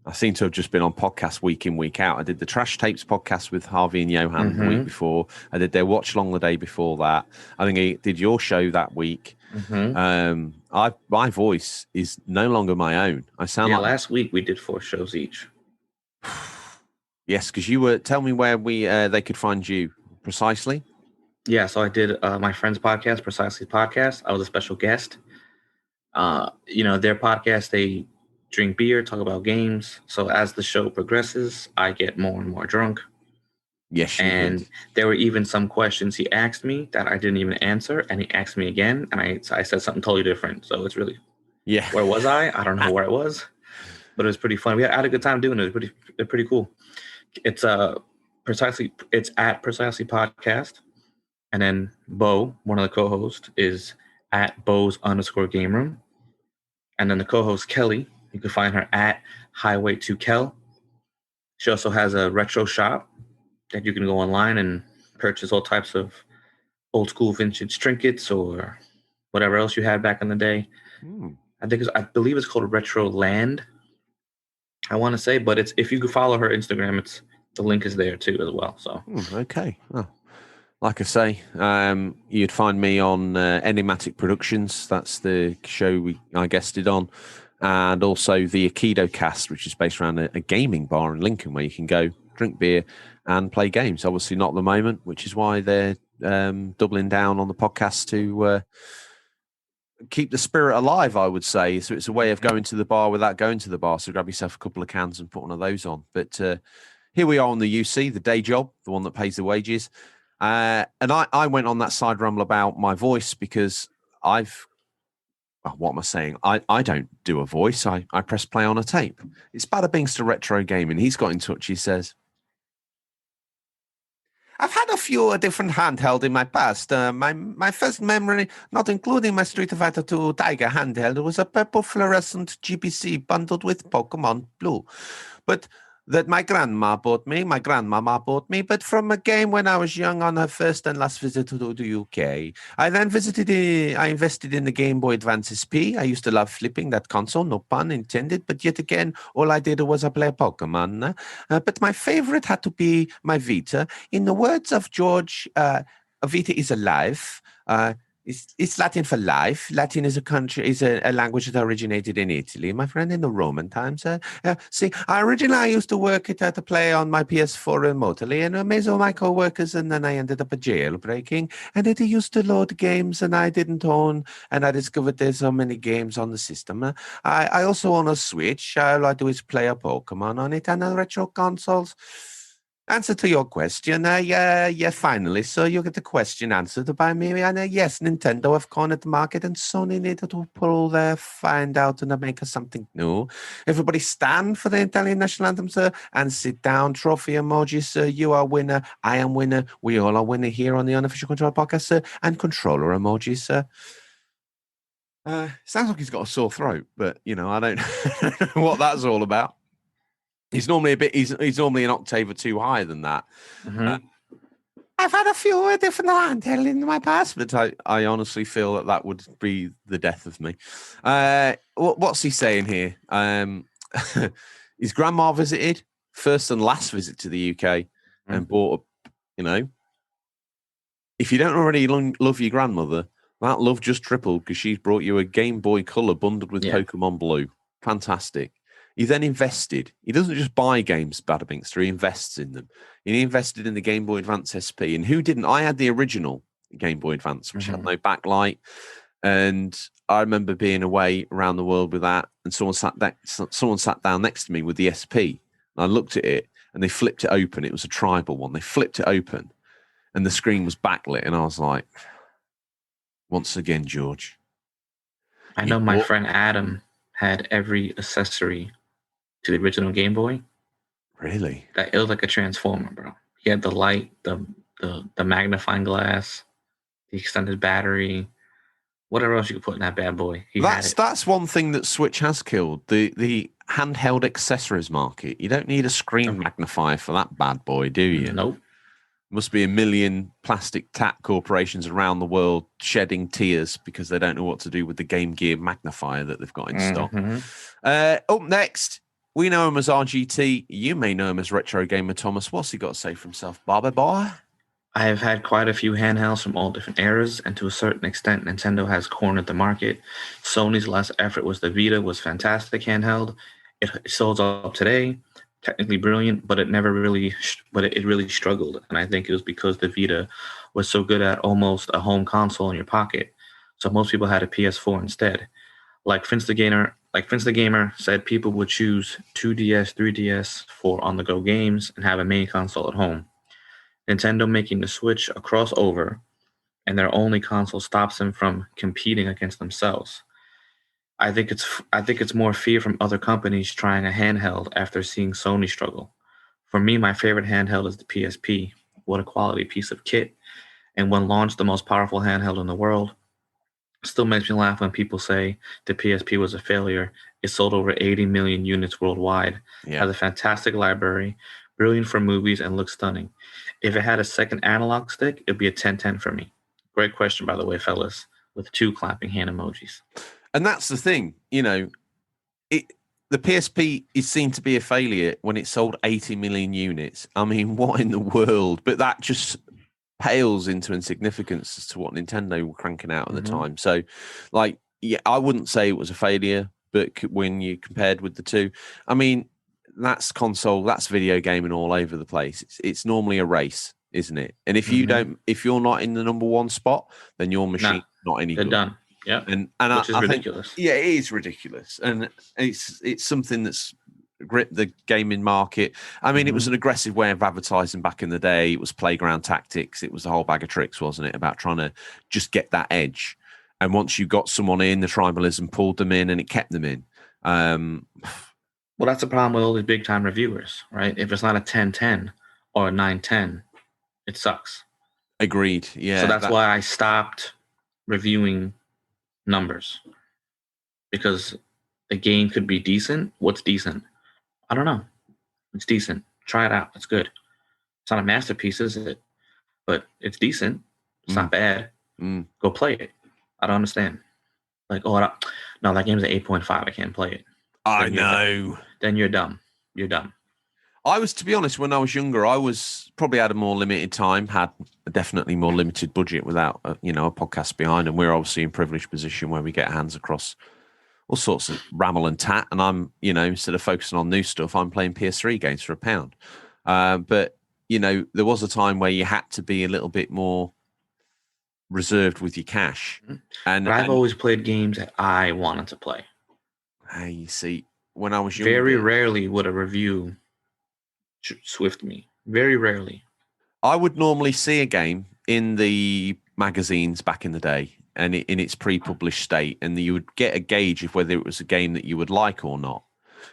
I seem to have just been on podcast week in, week out. I did the Trash Tapes podcast with Harvey and Johan the week before. I did their Watch Long the day before that. I think I did your show that week. My voice is no longer my own. I sound like last week we did 4 shows each. Yes, because you were. Tell me where they could find you precisely. Yeah, so I did my friend's podcast, Precisely Podcast. I was a special guest. Their podcast, they drink beer, talk about games. So as the show progresses, I get more and more drunk. Yes, and there were even some questions he asked me that I didn't even answer, and he asked me again, and I said something totally different. So it's really, where was I? I don't know where I was, but it was pretty fun. I had a good time doing it. It's pretty cool. It's at Precisely Podcast, and then Bo, one of the co-hosts, is at Bo's_game room, and then the co-host Kelly, you can find her at Highway to Kel. She also has a retro shop that you can go online and purchase all types of old school vintage trinkets or whatever else you had back in the day. I believe it's called Retro Land, I want to say, but it's, if you could follow her Instagram, the link is there too as well. So okay. Oh. Like I say, you'd find me on Enigmatic Productions. That's the show I guested on. And also the Aikido Cast, which is based around a gaming bar in Lincoln where you can go drink beer and play games. Obviously not at the moment, which is why they're doubling down on the podcast to keep the spirit alive, I would say. So it's a way of going to the bar without going to the bar. So grab yourself a couple of cans and put one of those on. But here we are on the UC, the day job, the one that pays the wages. And I went on that side rumble about my voice because what am I saying? I don't do a voice. I press play on a tape. It's Bada Bings to Retro Gaming. He's got in touch. He says, I've had a few different handheld in my past. My first memory, not including my Street Fighter 2 Tiger handheld, was a purple fluorescent GBC bundled with Pokemon Blue. But that my grandmama bought me, but from a game when I was young on her first and last visit to the UK. I invested in the Game Boy Advance SP. I used to love flipping that console, no pun intended, but yet again, all I did was play Pokemon. But my favorite had to be my Vita. In the words of George, Vita is alive. It's Latin for life. Latin is a language that originated in Italy, my friend, in the Roman times. I used to work to play on my PS4 remotely, and I made all my co-workers, and then I ended up jailbreaking, and it used to load games, and I didn't own, and I discovered there's so many games on the system. I also own a Switch. All I do is play a Pokemon on it, and the retro consoles. Answer to your question, yeah, finally. So you get the question answered by me. And yes, Nintendo have cornered the market and Sony needed to pull their find out and make us something new. Everybody stand for the Italian national anthem, sir, and sit down. Trophy emoji, sir. You are winner. I am winner. We all are winner here on the Unofficial Control Podcast, sir. And controller emoji, sir. Sounds like he's got a sore throat, but, I don't know what that's all about. He's normally he's normally an octave or two higher than that. Mm-hmm. I've had a few different handheld in my past, but I honestly feel that would be the death of me. What's he saying here? His grandma visited, first and last visit to the UK, and bought if you don't already love your grandmother, that love just tripled because she's brought you a Game Boy Color bundled with Pokemon Blue. Fantastic. He then invested. He doesn't just buy games, Badabinkster, he invests in them. He invested in the Game Boy Advance SP. And who didn't? I had the original Game Boy Advance, which had no backlight. And I remember being away around the world with that. And someone sat down next to me with the SP. And I looked at it and they flipped it open. It was a tribal one. They flipped it open and the screen was backlit. And I was like, once again, George. I know my friend Adam had every accessory to the original Game Boy. Really? It was like a transformer, bro. He had the light, the magnifying glass, the extended battery, whatever else you could put in that bad boy. That's one thing that Switch has killed, the handheld accessories market. You don't need a screen magnifier for that bad boy, do you? Nope. Must be a million plastic tap corporations around the world shedding tears because they don't know what to do with the Game Gear magnifier that they've got in stock. Up next, we know him as RGT. You may know him as Retro Gamer Thomas. What's he got to say for himself, Bobby boy? I have had quite a few handhelds from all different eras, and to a certain extent, Nintendo has cornered the market. Sony's last effort was the Vita, was fantastic handheld. It sold up today, technically brilliant, but it really struggled. And I think it was because the Vita was so good at almost a home console in your pocket. So most people had a PS4 instead. Like Vince the Gamer said, people would choose 2DS, 3DS for on-the-go games and have a main console at home. Nintendo making the Switch a crossover, and their only console stops them from competing against themselves. I think it's more fear from other companies trying a handheld after seeing Sony struggle. For me, my favorite handheld is the PSP. What a quality piece of kit. And when launched, the most powerful handheld in the world. Still makes me laugh when people say the PSP was a failure. It sold over 80 million units worldwide. Has a fantastic library, brilliant for movies, and looks stunning. If it had a second analog stick, it'd be a 10/10 for me. Great question, by the way, fellas, with 2 clapping hand emojis. And that's the thing, the PSP is seen to be a failure when it sold 80 million units. I mean, what in the world? But that just pales into insignificance as to what Nintendo were cranking out at the time. So, I wouldn't say it was a failure, but when you compared with the two, I mean, that's console, that's video gaming all over the place. It's normally a race, isn't it? And if you're not in the number one spot, then your machine's not any good. They're done. Yeah, and which is ridiculous. It is ridiculous, and it's something that's gripped the gaming market. I mean, it was an aggressive way of advertising back in the day. It was playground tactics. It was a whole bag of tricks, wasn't it? About trying to just get that edge. And once you got someone in, the tribalism pulled them in, and it kept them in. Well, that's the problem with all these big time reviewers, right? If it's not a 10/10 or a 9/10, it sucks. Agreed. Yeah. So that's why I stopped reviewing numbers, because a game could be decent. What's decent? I don't know. It's decent. Try it out. It's good. It's not a masterpiece, is it? But it's decent. It's not bad. Go play it. I don't understand. Like, no, that game's an 8.5. I can't play it. I know. Then you're dumb. You're dumb. I was, to be honest, when I was younger, I was probably had a more limited time, had a definitely more limited budget without, a podcast behind. And we're obviously in a privileged position where we get hands across all sorts of rammel and tat. And I'm, instead of focusing on new stuff, I'm playing PS3 games for £1. But, there was a time where you had to be a little bit more reserved with your cash. But I've always played games that I wanted to play. You see, when I was younger, very rarely would a review swift me. Very rarely. I would normally see a game in the magazines back in the day and in its pre-published state, and you would get a gauge of whether it was a game that you would like or not.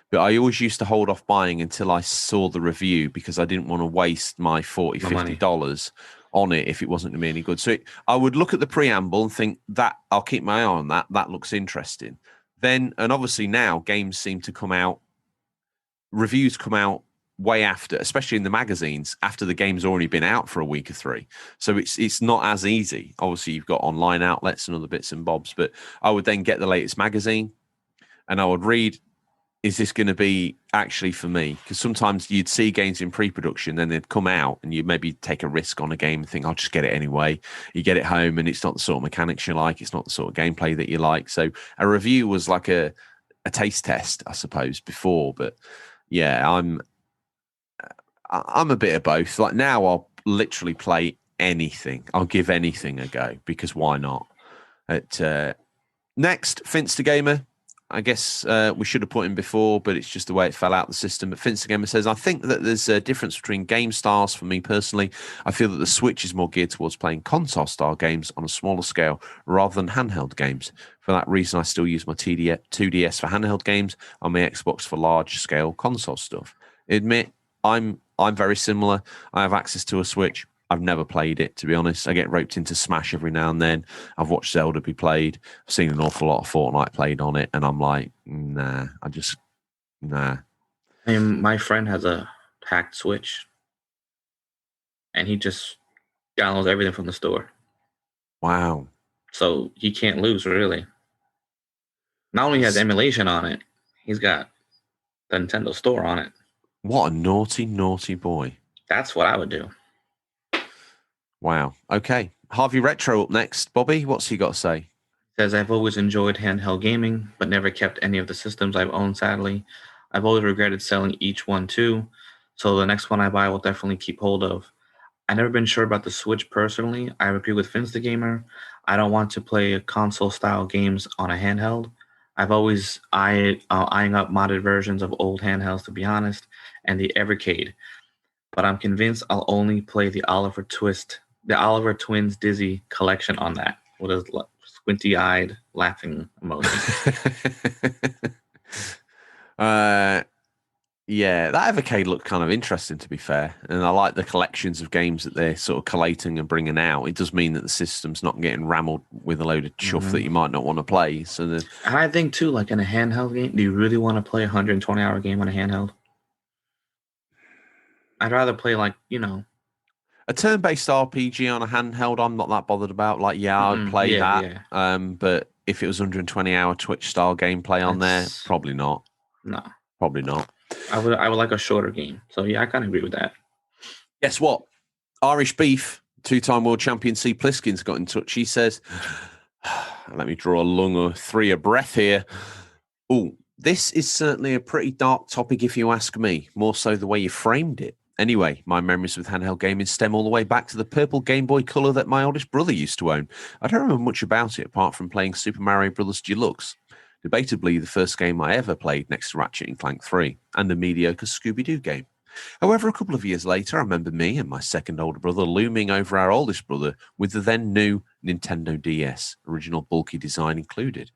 But I always used to hold off buying until I saw the review because I didn't want to waste my $40, $50 on it if it wasn't going to be any good. So I would look at the preamble and think that I'll keep my eye on that. That looks interesting. Then, and obviously now games seem to come out, reviews come out way after, especially in the magazines, after the game's already been out for a week or three. So it's not as easy. Obviously, you've got online outlets and other bits and bobs, but I would then get the latest magazine and I would read, is this going to be actually for me? Because sometimes you'd see games in pre-production, then they'd come out and you maybe take a risk on a game and think, I'll just get it anyway. You get it home and it's not the sort of mechanics you like. It's not the sort of gameplay that you like. So a review was like a taste test, I suppose, before. But yeah, I'm a bit of both. Like now I'll literally play anything. I'll give anything a go because why not? Next, Finster Gamer. I guess we should have put him before, but it's just the way it fell out the system. But Finster Gamer says, I think that there's a difference between game styles for me personally. I feel that the Switch is more geared towards playing console-style games on a smaller scale rather than handheld games. For that reason, I still use my 2DS for handheld games and my Xbox for large-scale console stuff. Admit, I'm very similar. I have access to a Switch. I've never played it, to be honest. I get roped into Smash every now and then. I've watched Zelda be played. I've seen an awful lot of Fortnite played on it, and I'm like, nah. I mean, my friend has a hacked Switch, and he just downloads everything from the store. Wow. So he can't lose, really. Not only has emulation on it, he's got the Nintendo Store on it. What a naughty, naughty boy. That's what I would do. Wow. Okay. Harvey Retro up next. Bobby, what's he got to say? Says, I've always enjoyed handheld gaming, but never kept any of the systems I've owned, sadly. I've always regretted selling each one too, so the next one I buy will definitely keep hold of. I've never been sure about the Switch personally. I agree with Finster Gamer. I don't want to play console-style games on a handheld. I've always eyeing up modded versions of old handhelds, to be honest, and the Evercade. But I'm convinced I'll only play the Oliver Twins Dizzy collection on that, with a squinty-eyed laughing emoji. Yeah, that Evercade looked kind of interesting, to be fair. And I like the collections of games that they're sort of collating and bringing out. It does mean that the system's not getting rammeled with a load of chuff that you might not want to play. So I think, too, like in a handheld game, do you really want to play a 120-hour game on a handheld? I'd rather play, like, a turn-based RPG on a handheld, I'm not that bothered about. Like, I'd play that. Yeah. But if it was 120-hour Twitch-style gameplay on there, probably not. No. Probably not. I would like a shorter game. So, yeah, I kind of agree with that. Guess what? Irish Beef, two-time world champion C. Pliskin's got in touch. He says, let me draw a lung or three a breath here. Oh, this is certainly a pretty dark topic if you ask me, more so the way you framed it. Anyway, my memories with handheld gaming stem all the way back to the purple Game Boy Color that my oldest brother used to own. I don't remember much about it apart from playing Super Mario Bros. Deluxe. Debatably the first game I ever played next to Ratchet & Clank 3, and a mediocre Scooby-Doo game. However, a couple of years later, I remember me and my second older brother looming over our oldest brother with the then new Nintendo DS, original bulky design included,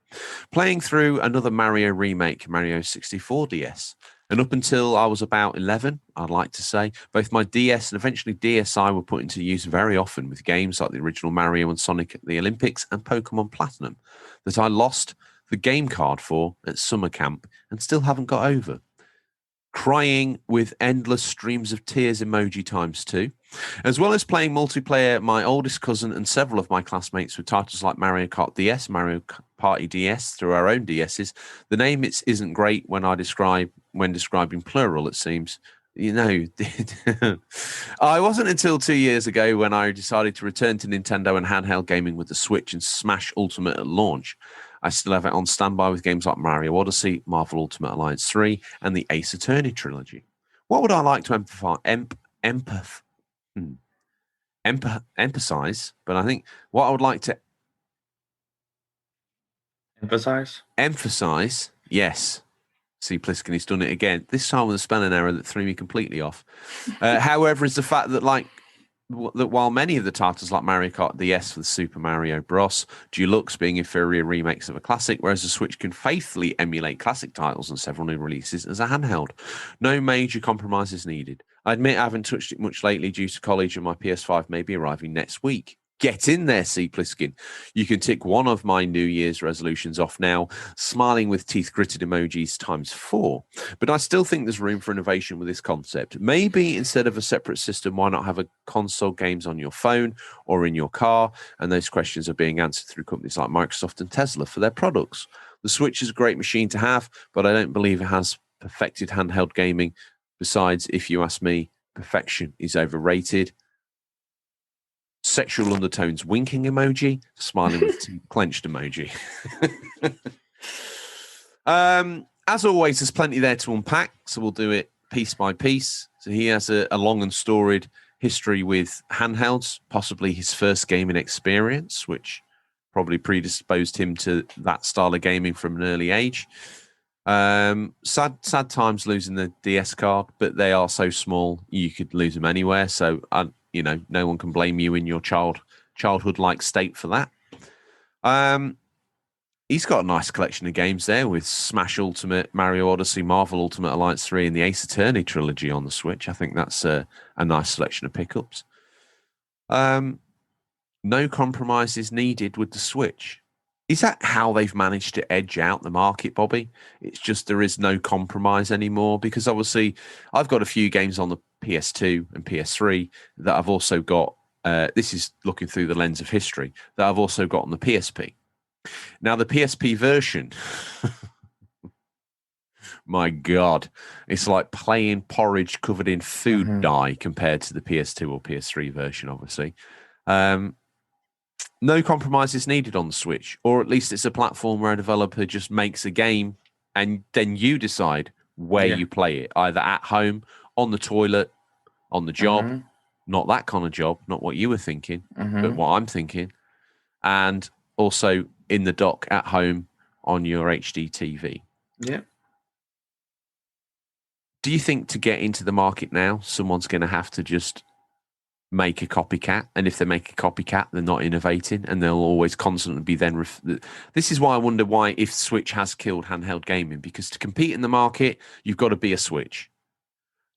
playing through another Mario remake, Mario 64 DS. And up until I was about 11, I'd like to say, both my DS and eventually DSi were put into use very often with games like the original Mario and Sonic at the Olympics and Pokemon Platinum that I lost the game card for at summer camp and still haven't got over. Crying with endless streams of tears emoji ×2. As well as playing multiplayer, my oldest cousin and several of my classmates with titles like Mario Kart DS, Mario Party DS through our own DSs. The name isn't great when describing plural, it seems. You know, I wasn't until 2 years ago when I decided to return to Nintendo and handheld gaming with the Switch and Smash Ultimate at launch. I still have it on standby with games like Mario Odyssey, Marvel Ultimate Alliance 3, and the Ace Attorney trilogy. What would I like to emphasize? But I think what I would like to emphasize, yes. See, Pliskin, he's done it again. This time with a spelling error that threw me completely off. However, is the fact that that while many of the titles like Mario Kart DS for the Super Mario Bros. Deluxe being inferior remakes of a classic, whereas the Switch can faithfully emulate classic titles and several new releases as a handheld. No major compromises needed. I admit I haven't touched it much lately due to college, and my PS5 may be arriving next week. Get in there, C. Pliskin. You can tick one of my New Year's resolutions off now, smiling with teeth gritted emojis ×4. But I still think there's room for innovation with this concept. Maybe instead of a separate system, why not have a console games on your phone or in your car? And those questions are being answered through companies like Microsoft and Tesla for their products. The Switch is a great machine to have, but I don't believe it has perfected handheld gaming. Besides, if you ask me, perfection is overrated. Sexual undertones winking emoji, smiling with teeth clenched emoji. As always, there's plenty there to unpack, so we'll do it piece by piece. So he has a long and storied history with handhelds, possibly his first gaming experience, which probably predisposed him to that style of gaming from an early age. Sad times losing the DS card, but they are so small you could lose them anywhere. So no one can blame you in your childhood-like state for that. He's got a nice collection of games there with Smash Ultimate, Mario Odyssey, Marvel Ultimate Alliance 3, and the Ace Attorney trilogy on the Switch. I think that's a nice selection of pickups. No compromises needed with the Switch. Is that how they've managed to edge out the market, Bobby? It's just there is no compromise anymore, because obviously I've got a few games on the PS2 and PS3 that I've also got, this is looking through the lens of history, that I've also got on the PSP. Now, the PSP version, my God, it's like playing porridge covered in food dye compared to the PS2 or PS3 version, obviously. No compromises needed on the Switch, or at least it's a platform where a developer just makes a game and then you decide where you play it, either at home, on the toilet, on the job, not that kind of job, not what you were thinking, but what I'm thinking, and also in the dock at home on your HD TV. Yeah. Do you think to get into the market now, someone's going to have to just make a copycat? And if they make a copycat, they're not innovating, and they'll always constantly be then. This is why I wonder why if Switch has killed handheld gaming, because to compete in the market, you've got to be a Switch.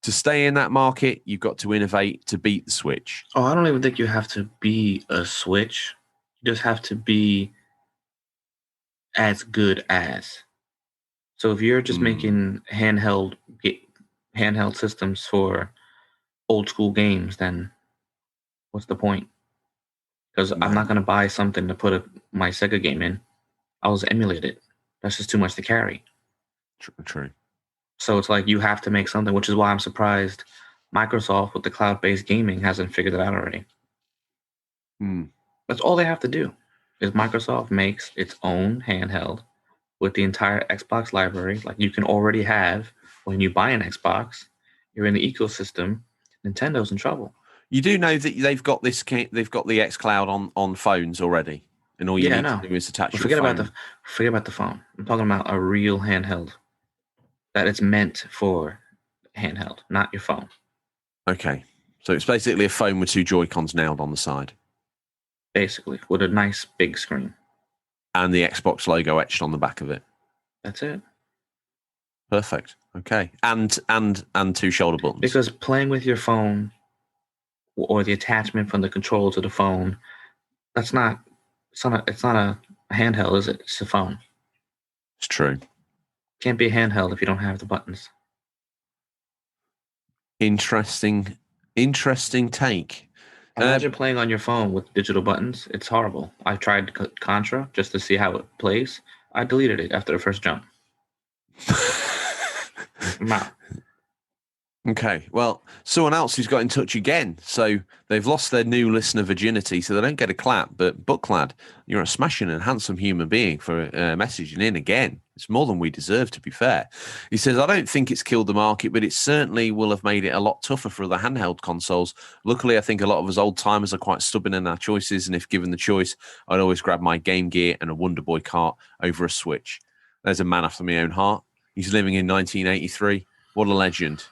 To stay in that market, you've got to innovate to beat the Switch. Oh, I don't even think you have to be a Switch. You just have to be as good as. So if you're just making handheld systems for old school games, then what's the point? Because I'm not going to buy something to put my Sega game in. I'll just emulate it. That's just too much to carry. True. So it's like you have to make something, which is why I'm surprised Microsoft with the cloud-based gaming hasn't figured it out already. That's all they have to do, is Microsoft makes its own handheld with the entire Xbox library, like you can already have when you buy an Xbox. You're in the ecosystem. Nintendo's in trouble. You do know that they've got the xCloud on phones already, and all you need to do is attach your phone. Forget about the phone. I'm talking about a real handheld that it's meant for handheld, not your phone. Okay, so it's basically a phone with two Joy-Cons nailed on the side. Basically, with a nice big screen. And the Xbox logo etched on the back of it. That's it. Perfect. Okay. And two shoulder buttons. Because playing with your phone or the attachment from the control to the phone, it's not a handheld, is it? It's a phone. It's true. Can't be a handheld if you don't have the buttons. Interesting take. Imagine playing on your phone with digital buttons. It's horrible. I tried Contra just to see how it plays. I deleted it after the first jump. Okay, well, someone else who's got in touch again. So they've lost their new listener virginity, so they don't get a clap. But Bucklad, you're a smashing and handsome human being for messaging in again. It's more than we deserve, to be fair. He says, I don't think it's killed the market, but it certainly will have made it a lot tougher for the handheld consoles. Luckily, I think a lot of us old-timers are quite stubborn in our choices, and if given the choice, I'd always grab my Game Gear and a Wonder Boy cart over a Switch. There's a man after my own heart. He's living in 1983. What a legend.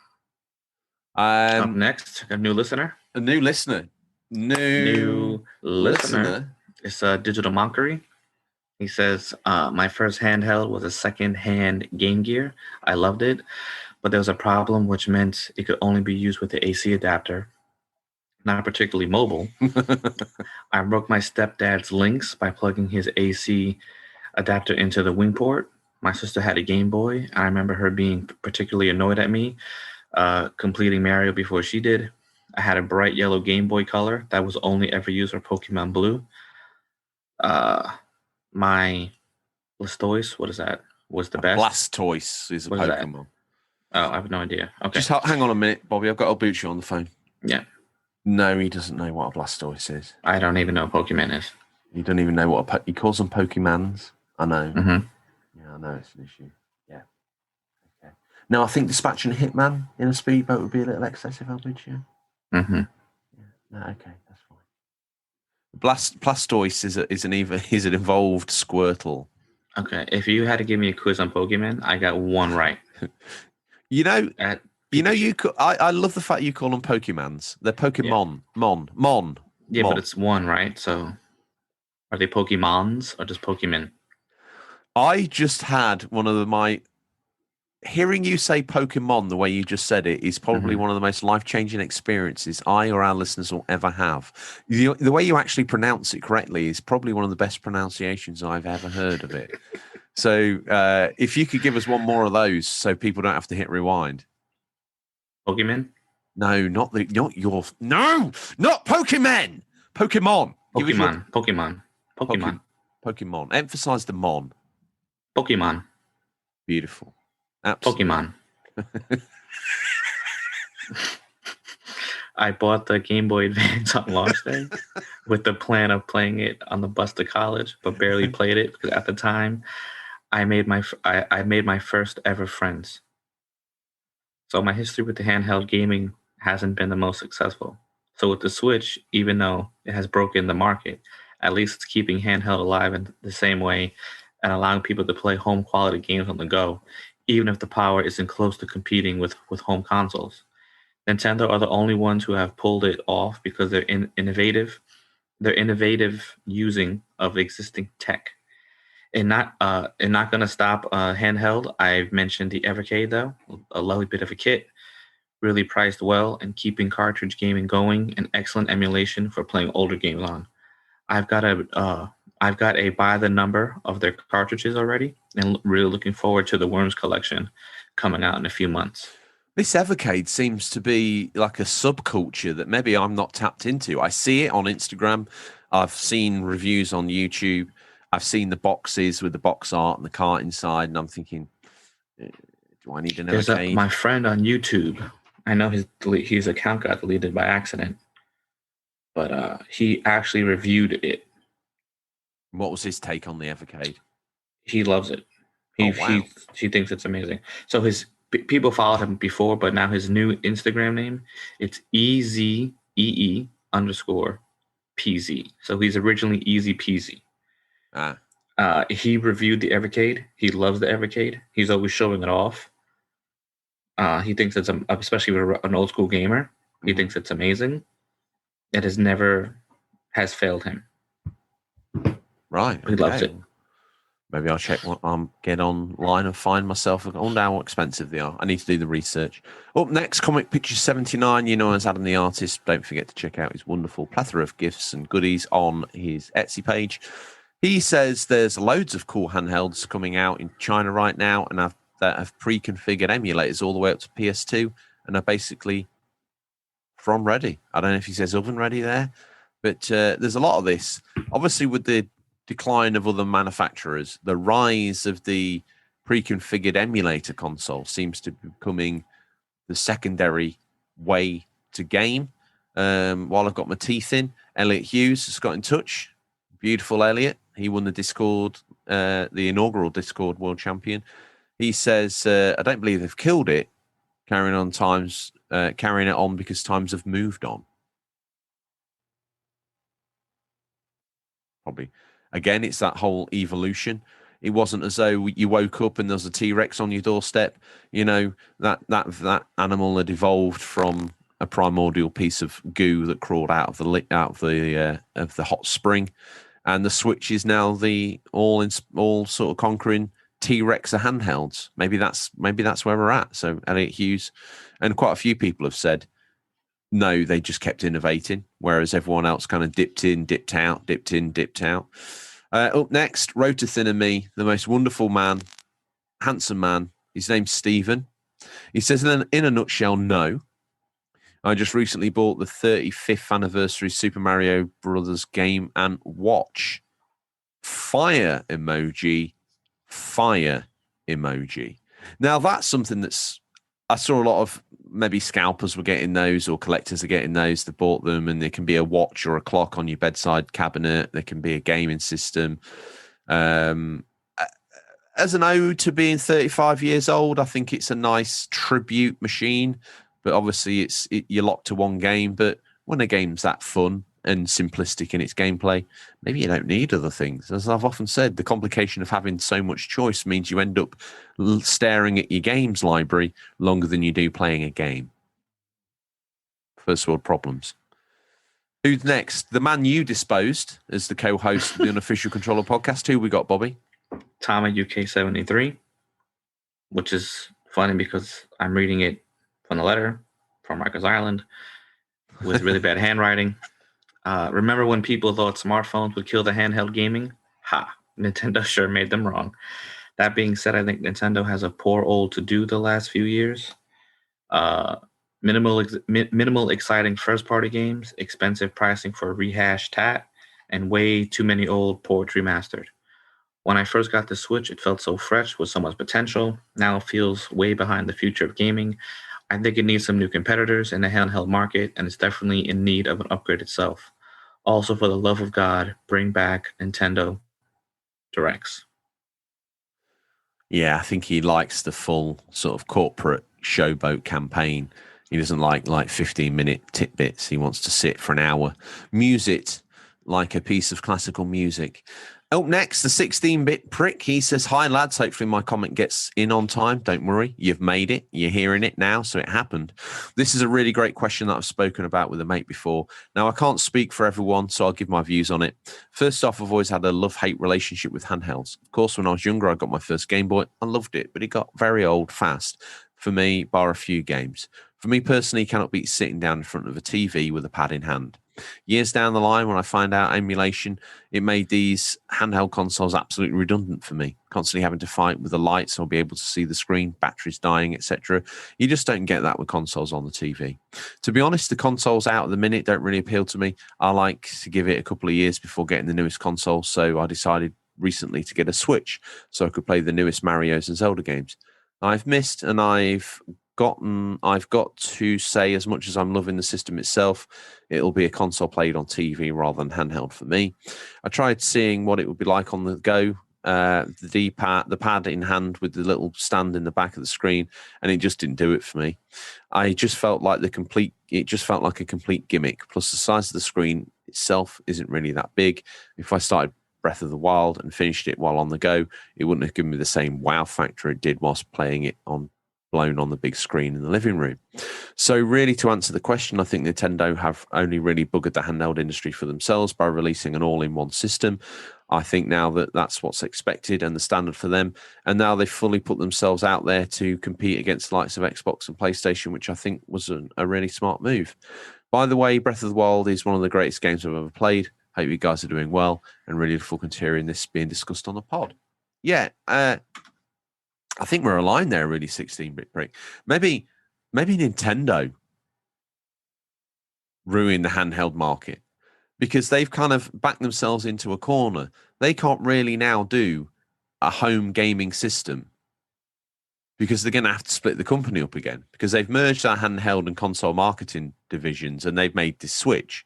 Up next, a new listener. A new listener. New listener. It's Digital Monkery. He says, my first handheld was a second-hand Game Gear. I loved it, but there was a problem which meant it could only be used with the AC adapter. Not particularly mobile. I broke my stepdad's Lynx by plugging his AC adapter into the wing port. My sister had a Game Boy, and I remember her being particularly annoyed at me completing Mario before she did. I had a bright yellow Game Boy Color that was only ever used for Pokemon Blue. My Blastoise, what is that? Was the best. Blastoise is a Pokemon. Oh, I have no idea. Okay. Just hang on a minute, Bobby. I've got Albucci on the phone. Yeah. No, he doesn't know what a Blastoise is. I don't even know what Pokemon is. You don't even know what he calls them Pokemons. I know. Mm-hmm. Yeah, I know it's an issue. Yeah. Okay. No, I think dispatching a hitman in a speedboat would be a little excessive, Albucci. Mm-hmm. Yeah. No, okay, that's fine. Blastoise is an evolved Squirtle. Okay, if you had to give me a quiz on Pokemon, I got one right. I love the fact you call them Pokemons. They're Pokemon. Yeah. Mon. Yeah, but it's one, right? So are they Pokemons or just Pokemon? I just had one of my... Hearing you say Pokemon the way you just said it is probably one of the most life-changing experiences I or our listeners will ever have. The way you actually pronounce it correctly is probably one of the best pronunciations I've ever heard of it. So if you could give us one more of those so people don't have to hit rewind. Pokemon? No, not Pokemon. Pokemon. Emphasize the mon. Pokemon. Beautiful. Absolutely. Pokemon. I bought the Game Boy Advance on launch day with the plan of playing it on the bus to college, but barely played it because at the time I made my first ever friends. So my history with the handheld gaming hasn't been the most successful. So with the Switch, even though it has broken the market, at least it's keeping handheld alive in the same way and allowing people to play home quality games on the go, even if the power isn't close to competing with home consoles. Nintendo are the only ones who have pulled it off because they're innovative. They're innovative using of existing tech. And not going to stop handheld. I've mentioned the Evercade, though. A lovely bit of a kit. Really priced well and keeping cartridge gaming going and excellent emulation for playing older games on. I've got a by the number of their cartridges already and really looking forward to the Worms collection coming out in a few months. This Evercade seems to be like a subculture that maybe I'm not tapped into. I see it on Instagram. I've seen reviews on YouTube. I've seen the boxes with the box art and the cart inside, and I'm thinking, do I need an Evercade? My friend on YouTube, I know his account got deleted by accident, but he actually reviewed it. What was his take on the Evercade? He loves it. He thinks it's amazing. So people followed him before, but now his new Instagram name, it's EZEE_PZ. So he's originally Easy Peasy. He reviewed the Evercade. He loves the Evercade. He's always showing it off. He thinks it's especially with an old school gamer. He thinks it's amazing. It has failed him. Right. He loves it. Maybe I'll check get online and find myself. I wonder how expensive they are. I need to do the research. Up next, Comic Picture 79. You know, as Adam the Artist. Don't forget to check out his wonderful plethora of gifts and goodies on his Etsy page. He says there's loads of cool handhelds coming out in China right now and that have pre-configured emulators all the way up to PS2 and are basically from ready. I don't know if he says oven ready there, but there's a lot of this. Obviously, with the decline of other manufacturers, the rise of the pre-configured emulator console seems to be becoming the secondary way to game. While I've got my teeth in, Elliot Hughes has got in touch. Beautiful Elliot. He won the Discord, the inaugural Discord World Champion. He says, I don't believe they've killed it, carrying it on because times have moved on. Probably. Again, it's that whole evolution. It wasn't as though you woke up and there was a T-Rex on your doorstep. You know, that animal had evolved from a primordial piece of goo that crawled out of the hot spring, and the Switch is now the all sort of conquering T-Rex of handhelds. Maybe that's where we're at. So Elliot Hughes and quite a few people have said no, they just kept innovating, whereas everyone else kind of dipped in, dipped out, dipped in, dipped out. Up next, Rota Thinner Me, the most wonderful man, handsome man. His name's Stephen. He says, in a nutshell, no. I just recently bought the 35th anniversary Super Mario Brothers game and watch. Fire emoji. Fire emoji. Now, that's something I saw a lot of maybe scalpers were getting those or collectors are getting those. They bought them, and there can be a watch or a clock on your bedside cabinet. There can be a gaming system. As an ode to being 35 years old, I think it's a nice tribute machine. But obviously, you're locked to one game. But when a game's that fun and simplistic in its gameplay, maybe you don't need other things. As I've often said, the complication of having so much choice means you end up staring at your games library longer than you do playing a game. First world problems. Who's next? The man you disposed as the co-host of the Unofficial Controller podcast. Who we got, Bobby? Tom at UK73, which is funny because I'm reading it from the letter from Rikers Island with really bad handwriting. Remember when people thought smartphones would kill the handheld gaming? Ha! Nintendo sure made them wrong. That being said, I think Nintendo has a poor old to do the last few years. Minimal exciting first-party games, expensive pricing for a rehashed tat, and way too many old ports remastered. When I first got the Switch, it felt so fresh with so much potential. Now it feels way behind the future of gaming. I think it needs some new competitors in the handheld market, and it's definitely in need of an upgrade itself. Also, for the love of God, bring back Nintendo Directs. Yeah, I think he likes the full sort of corporate showboat campaign. He doesn't like 15-minute tidbits. He wants to sit for an hour, muse it like a piece of classical music. Up next, the 16-bit prick. He says, hi, lads. Hopefully my comment gets in on time. Don't worry. You've made it. You're hearing it now, so it happened. This is a really great question that I've spoken about with a mate before. Now, I can't speak for everyone, so I'll give my views on it. First off, I've always had a love-hate relationship with handhelds. Of course, when I was younger, I got my first Game Boy. I loved it, but it got very old fast for me, bar a few games. For me personally, it cannot beat sitting down in front of a TV with a pad in hand. Years down the line, when I find out emulation, it made these handheld consoles absolutely redundant for me. Constantly having to fight with the lights or be able to see the screen, batteries dying, etc. You just don't get that with consoles on the TV. To be honest, the consoles out at the minute don't really appeal to me. I like to give it a couple of years before getting the newest console, so I decided recently to get a Switch so I could play the newest Marios and Zelda games. I've missed and I've got to say, as much as I'm loving the system itself, it'll be a console played on TV rather than handheld for me. I tried seeing what it would be like on the go, the D-pad, the pad in hand with the little stand in the back of the screen, and it just didn't do it for me. It just felt like a complete gimmick. Plus, the size of the screen itself isn't really that big. If I started Breath of the Wild and finished it while on the go, it wouldn't have given me the same wow factor it did whilst playing it blown on the big screen in the living room. So really, to answer the question, I think Nintendo have only really buggered the handheld industry for themselves by releasing an all-in-one system. I think now that that's what's expected and the standard for them, and now they've fully put themselves out there to compete against the likes of Xbox and PlayStation, which I think was a really smart move. By the way, Breath of the Wild is one of the greatest games I've ever played. Hope you guys are doing well, and really look forward to hearing this being discussed on the pod. Yeah, I think we're aligned there, really, 16-bit prick. Maybe Nintendo ruined the handheld market because they've kind of backed themselves into a corner. They can't really now do a home gaming system because they're going to have to split the company up again because they've merged our handheld and console marketing divisions and they've made this switch,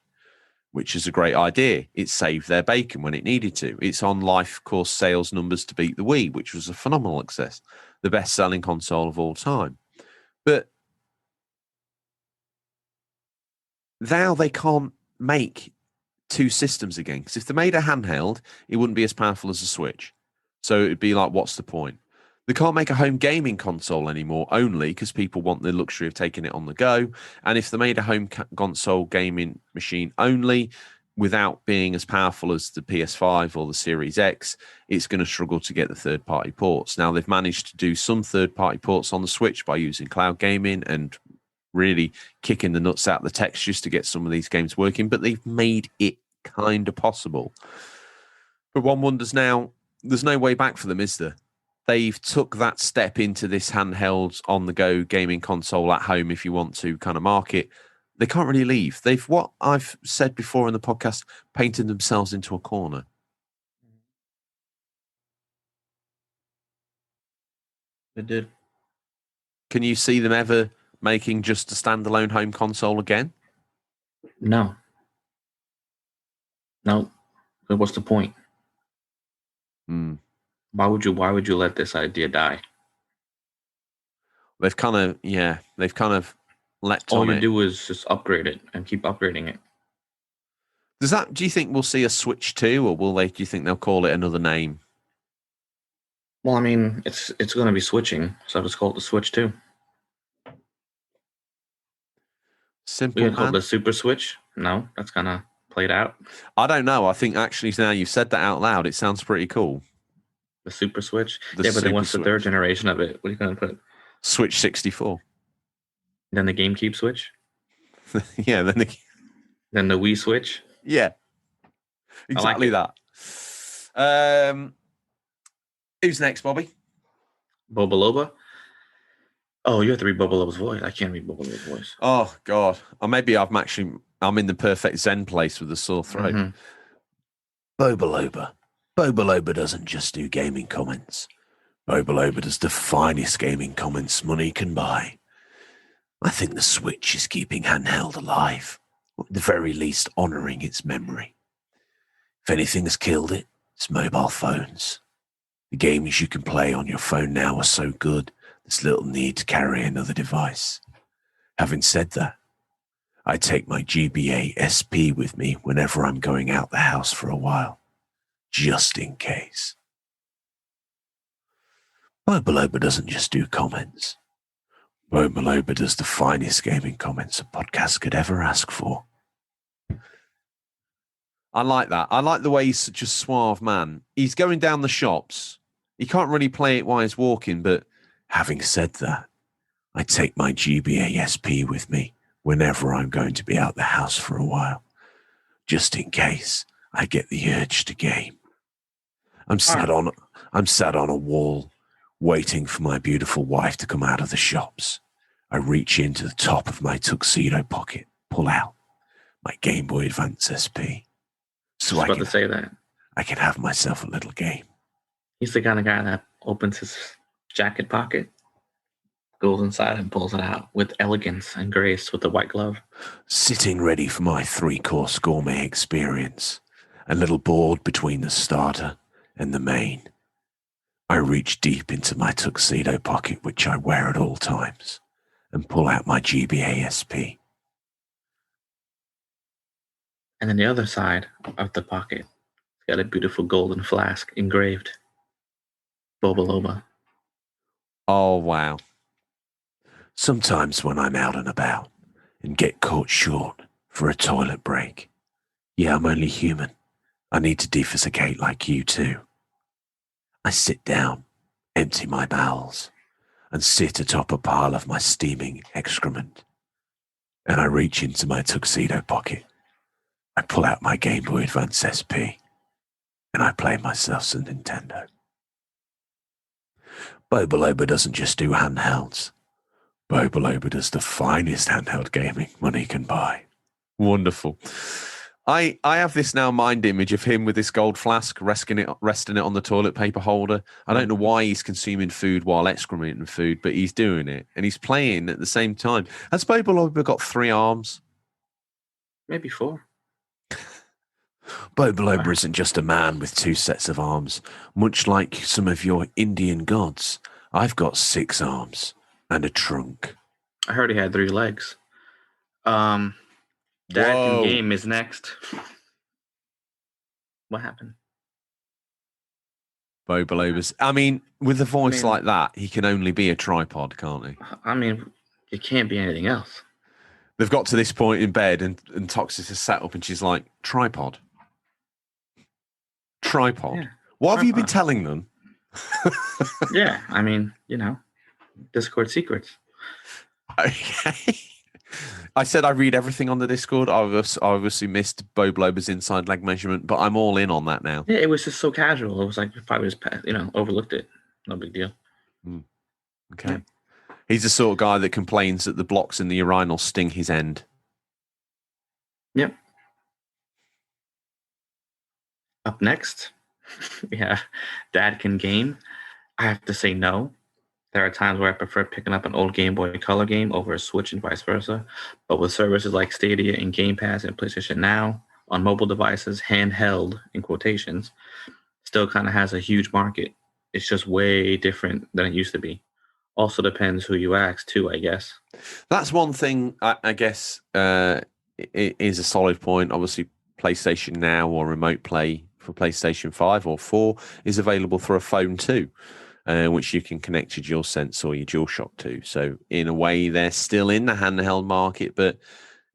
which is a great idea. It saved their bacon when it needed to. It's on life course sales numbers to beat the Wii, which was a phenomenal success, the best-selling console of all time. But now they can't make two systems again, because if they made a handheld, it wouldn't be as powerful as a Switch. So it'd be like, what's the point? They can't make a home gaming console anymore, only because people want the luxury of taking it on the go. And if they made a home console gaming machine only, without being as powerful as the PS5 or the Series X, it's going to struggle to get the third-party ports. Now, they've managed to do some third-party ports on the Switch by using cloud gaming and really kicking the nuts out the textures to get some of these games working, but they've made it kind of possible. But one wonders now, there's no way back for them, is there? They've took that step into this handheld on-the-go gaming console at home, if you want to kind of market. They can't really leave. They've, what I've said before in the podcast, painted themselves into a corner. They did. Can you see them ever making just a standalone home console again? No. No. But what's the point? Why would you let this idea die? They've kind of leapt All on you it. do is just upgrade it and keep upgrading it. Do you think we'll see a Switch 2, or do you think they'll call it another name? Well, I mean, it's going to be switching, so it's called the Switch 2. Simple. We're going to call it the Super Switch? No, that's kind of played out. I don't know. I think actually now you've said that out loud, it sounds pretty cool. The Super Switch? But then what's the third generation of it? What are you going to put? Switch 64. Then the GameCube Switch? Yeah, then the Wii Switch? Yeah. Exactly that. Who's next, Bobby? Boba Loba? Oh, you have to read Boba Loba's voice. I can't read Boba Loba's voice. Oh, God. Or maybe I'm in the perfect Zen place with a sore throat. Mm-hmm. Boba Loba. Boba Loba doesn't just do gaming comments. Boba Loba does the finest gaming comments money can buy. I think the Switch is keeping Handheld alive, or at the very least honouring its memory. If anything has killed it, it's mobile phones. The games you can play on your phone now are so good, there's little need to carry another device. Having said that, I take my GBA SP with me whenever I'm going out the house for a while, just in case. Boba Loba doesn't just do comments. Boba Loba does the finest gaming comments a podcast could ever ask for. I like that. I like the way he's such a suave man. He's going down the shops. He can't really play it while he's walking, but having said that, I take my GBA SP with me whenever I'm going to be out the house for a while, just in case I get the urge to game. I'm sat on a wall, waiting for my beautiful wife to come out of the shops. I reach into the top of my tuxedo pocket, pull out my Game Boy Advance SP. So I can have myself a little game. He's the kind of guy that opens his jacket pocket, goes inside and pulls it out with elegance and grace with the white glove. Sitting ready for my 3-course gourmet experience, a little bored between the starter and the main. I reach deep into my tuxedo pocket, which I wear at all times, and pull out my GBA SP. And then the other side of the pocket got a beautiful golden flask engraved. Boba Loba. Oh, wow. Sometimes when I'm out and about and get caught short for a toilet break, yeah, I'm only human. I need to defecate like you too. I sit down, empty my bowels, and sit atop a pile of my steaming excrement. And I reach into my tuxedo pocket. I pull out my Game Boy Advance SP, and I play myself some Nintendo. Boba Loba doesn't just do handhelds. Boba Loba does the finest handheld gaming money can buy. Wonderful. I have this now mind image of him with this gold flask, resting it on the toilet paper holder. I don't know why he's consuming food while excrementing food, but he's doing it. And he's playing at the same time. Has Boba Loba got 3 arms? Maybe 4. Boba Loba isn't just a man with 2 sets of arms. Much like some of your Indian gods, I've got 6 arms and a trunk. I heard he had 3 legs. Dad Can Game is next. What happened? Bo Balobas. I mean, with a voice like that, he can only be a tripod, can't he? I mean, it can't be anything else. They've got to this point in bed, and Toxic has sat up, and she's like, tripod. Yeah, What have you been telling them? Yeah, I mean, Discord secrets. Okay. I said I read everything on the Discord. I obviously missed Bo Blober's inside leg measurement, but I'm all in on that now. Yeah, it was just so casual. It was like if I was, overlooked it. No big deal. Okay. Yeah. He's the sort of guy that complains that the blocks in the urinal sting his end. Yep. Up next, we have Dad Can Game. I have to say no. There are times where I prefer picking up an old Game Boy Color game over a Switch and vice versa. But with services like Stadia and Game Pass and PlayStation Now on mobile devices, handheld in quotations, still kind of has a huge market. It's just way different than it used to be. Also depends who you ask too, I guess. That's one thing, I guess, it is a solid point. Obviously, PlayStation Now or Remote Play for PlayStation 5 or 4 is available for a phone too. Which you can connect your DualSense or your DualShock to. So in a way, they're still in the handheld market, but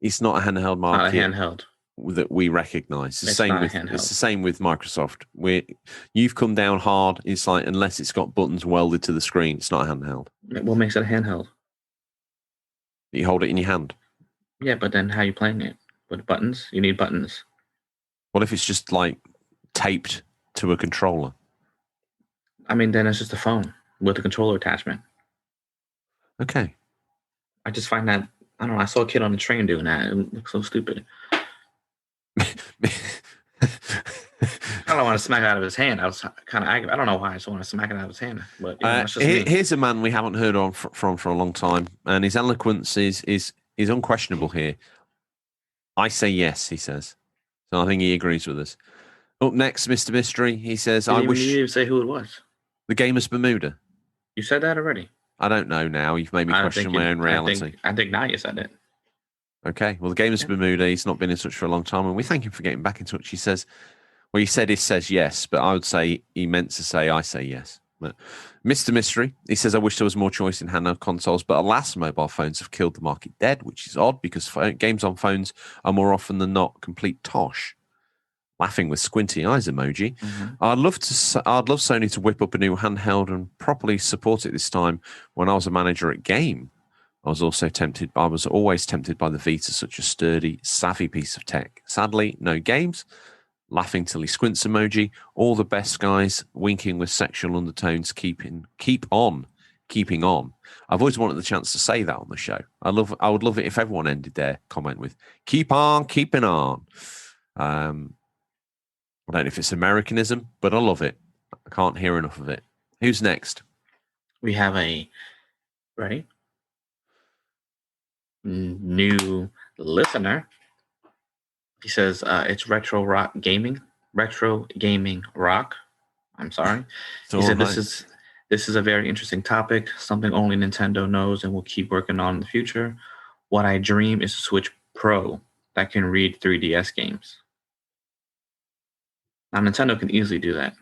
it's not a handheld market. Not a handheld that we recognise. It's the same with Microsoft. You've come down hard. It's like unless it's got buttons welded to the screen, it's not a handheld. What makes it a handheld? You hold it in your hand. Yeah, but then how are you playing it? With buttons? You need buttons. What if it's just like taped to a controller? I mean, then it's just a phone with a controller attachment. Okay. I just find that, I don't know, I saw a kid on the train doing that. It looks so stupid. I don't want to smack it out of his hand. I was kind of angry. I don't know why I just want to smack it out of his hand. But it's just me. Here's a man we haven't heard from for a long time, and his eloquence is unquestionable here. I say yes, he says. So I think he agrees with us. Up next, Mr. Mystery, he says, You didn't even say who it was. The Gamers Bermuda. You said that already. I don't know now. You've made me question my own reality. I think now you said it. Okay. Well, the Gamers Bermuda, he's not been in touch for a long time, and we thank him for getting back in touch. He says, well, he says yes, but I would say he meant to say I say yes. But Mr. Mystery, he says, I wish there was more choice in handheld consoles, but alas, mobile phones have killed the market dead, which is odd because games on phones are more often than not complete tosh. Laughing with squinty eyes emoji. Mm-hmm. I'd love Sony to whip up a new handheld and properly support it this time. When I was a manager at Game, I was always tempted by the Vita, such a sturdy, savvy piece of tech. Sadly, no games. Laughing till he squints emoji. All the best, guys. Winking with sexual undertones. Keeping on. I've always wanted the chance to say that on the show. I would love it if everyone ended their comment with "keep on keeping on." I don't know if it's Americanism, but I love it. I can't hear enough of it. Who's next? We have a new listener. He says it's retro gaming rock. I'm sorry. He said this is a very interesting topic, something only Nintendo knows and will keep working on in the future. What I dream is a Switch Pro that can read 3DS games. Now, Nintendo can easily do that.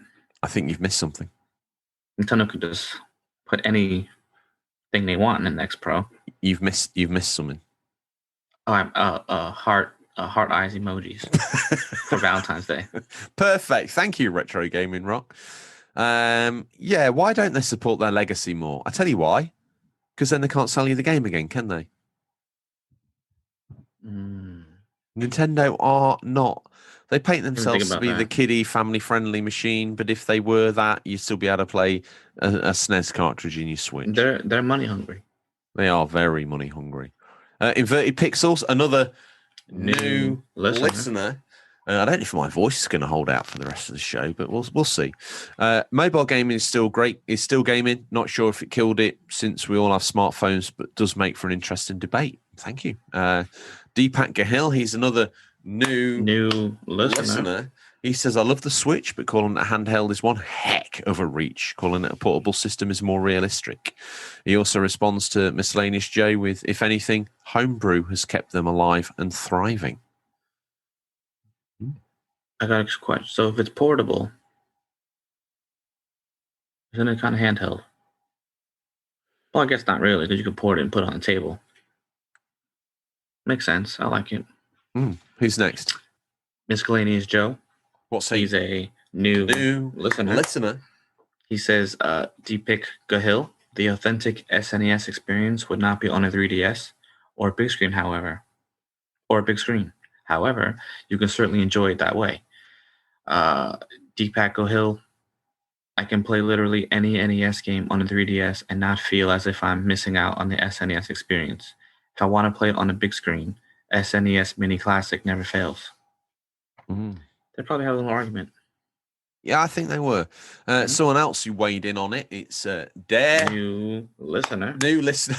I think you've missed something. Nintendo could just put anything they want in the next Pro. You've missed something. Oh, heart eyes emojis for Valentine's Day. Perfect. Thank you, Retro Gaming Rock. Yeah, why don't they support their legacy more? I tell you why. Because then they can't sell you the game again, can they? Nintendo are not. They paint themselves to be the kiddie, family-friendly machine, but if they were that, you'd still be able to play a SNES cartridge in your Switch. They're money hungry. They are very money hungry. Inverted Pixels, another new listener. I don't know if my voice is going to hold out for the rest of the show, but we'll see. Mobile gaming is still great. It's still gaming. Not sure if it killed it since we all have smartphones, but does make for an interesting debate. Thank you. Deepak Gahil, he's another new listener. He says, I love the Switch, but calling it a handheld is one heck of a reach. Calling it a portable system is more realistic. He also responds to Miscellaneous Joe with, if anything, homebrew has kept them alive and thriving. I got a question. So if it's portable, Isn't it kind of handheld? Well, I guess not really, because you can pour it and put it on the table. Makes sense. I like it. Who's next? Miscellaneous Joe. What's he? He's a new listener. He says, Deepak Gahil, the authentic SNES experience would not be on a 3DS or a big screen, however. However, you can certainly enjoy it that way. Deepak Gahil, I can play literally any NES game on a 3DS and not feel as if I'm missing out on the SNES experience. If I want to play it on a big screen, SNES Mini Classic never fails. They probably have a little argument. Yeah, I think they were. Someone else who weighed in on it. It's Dare. New listener.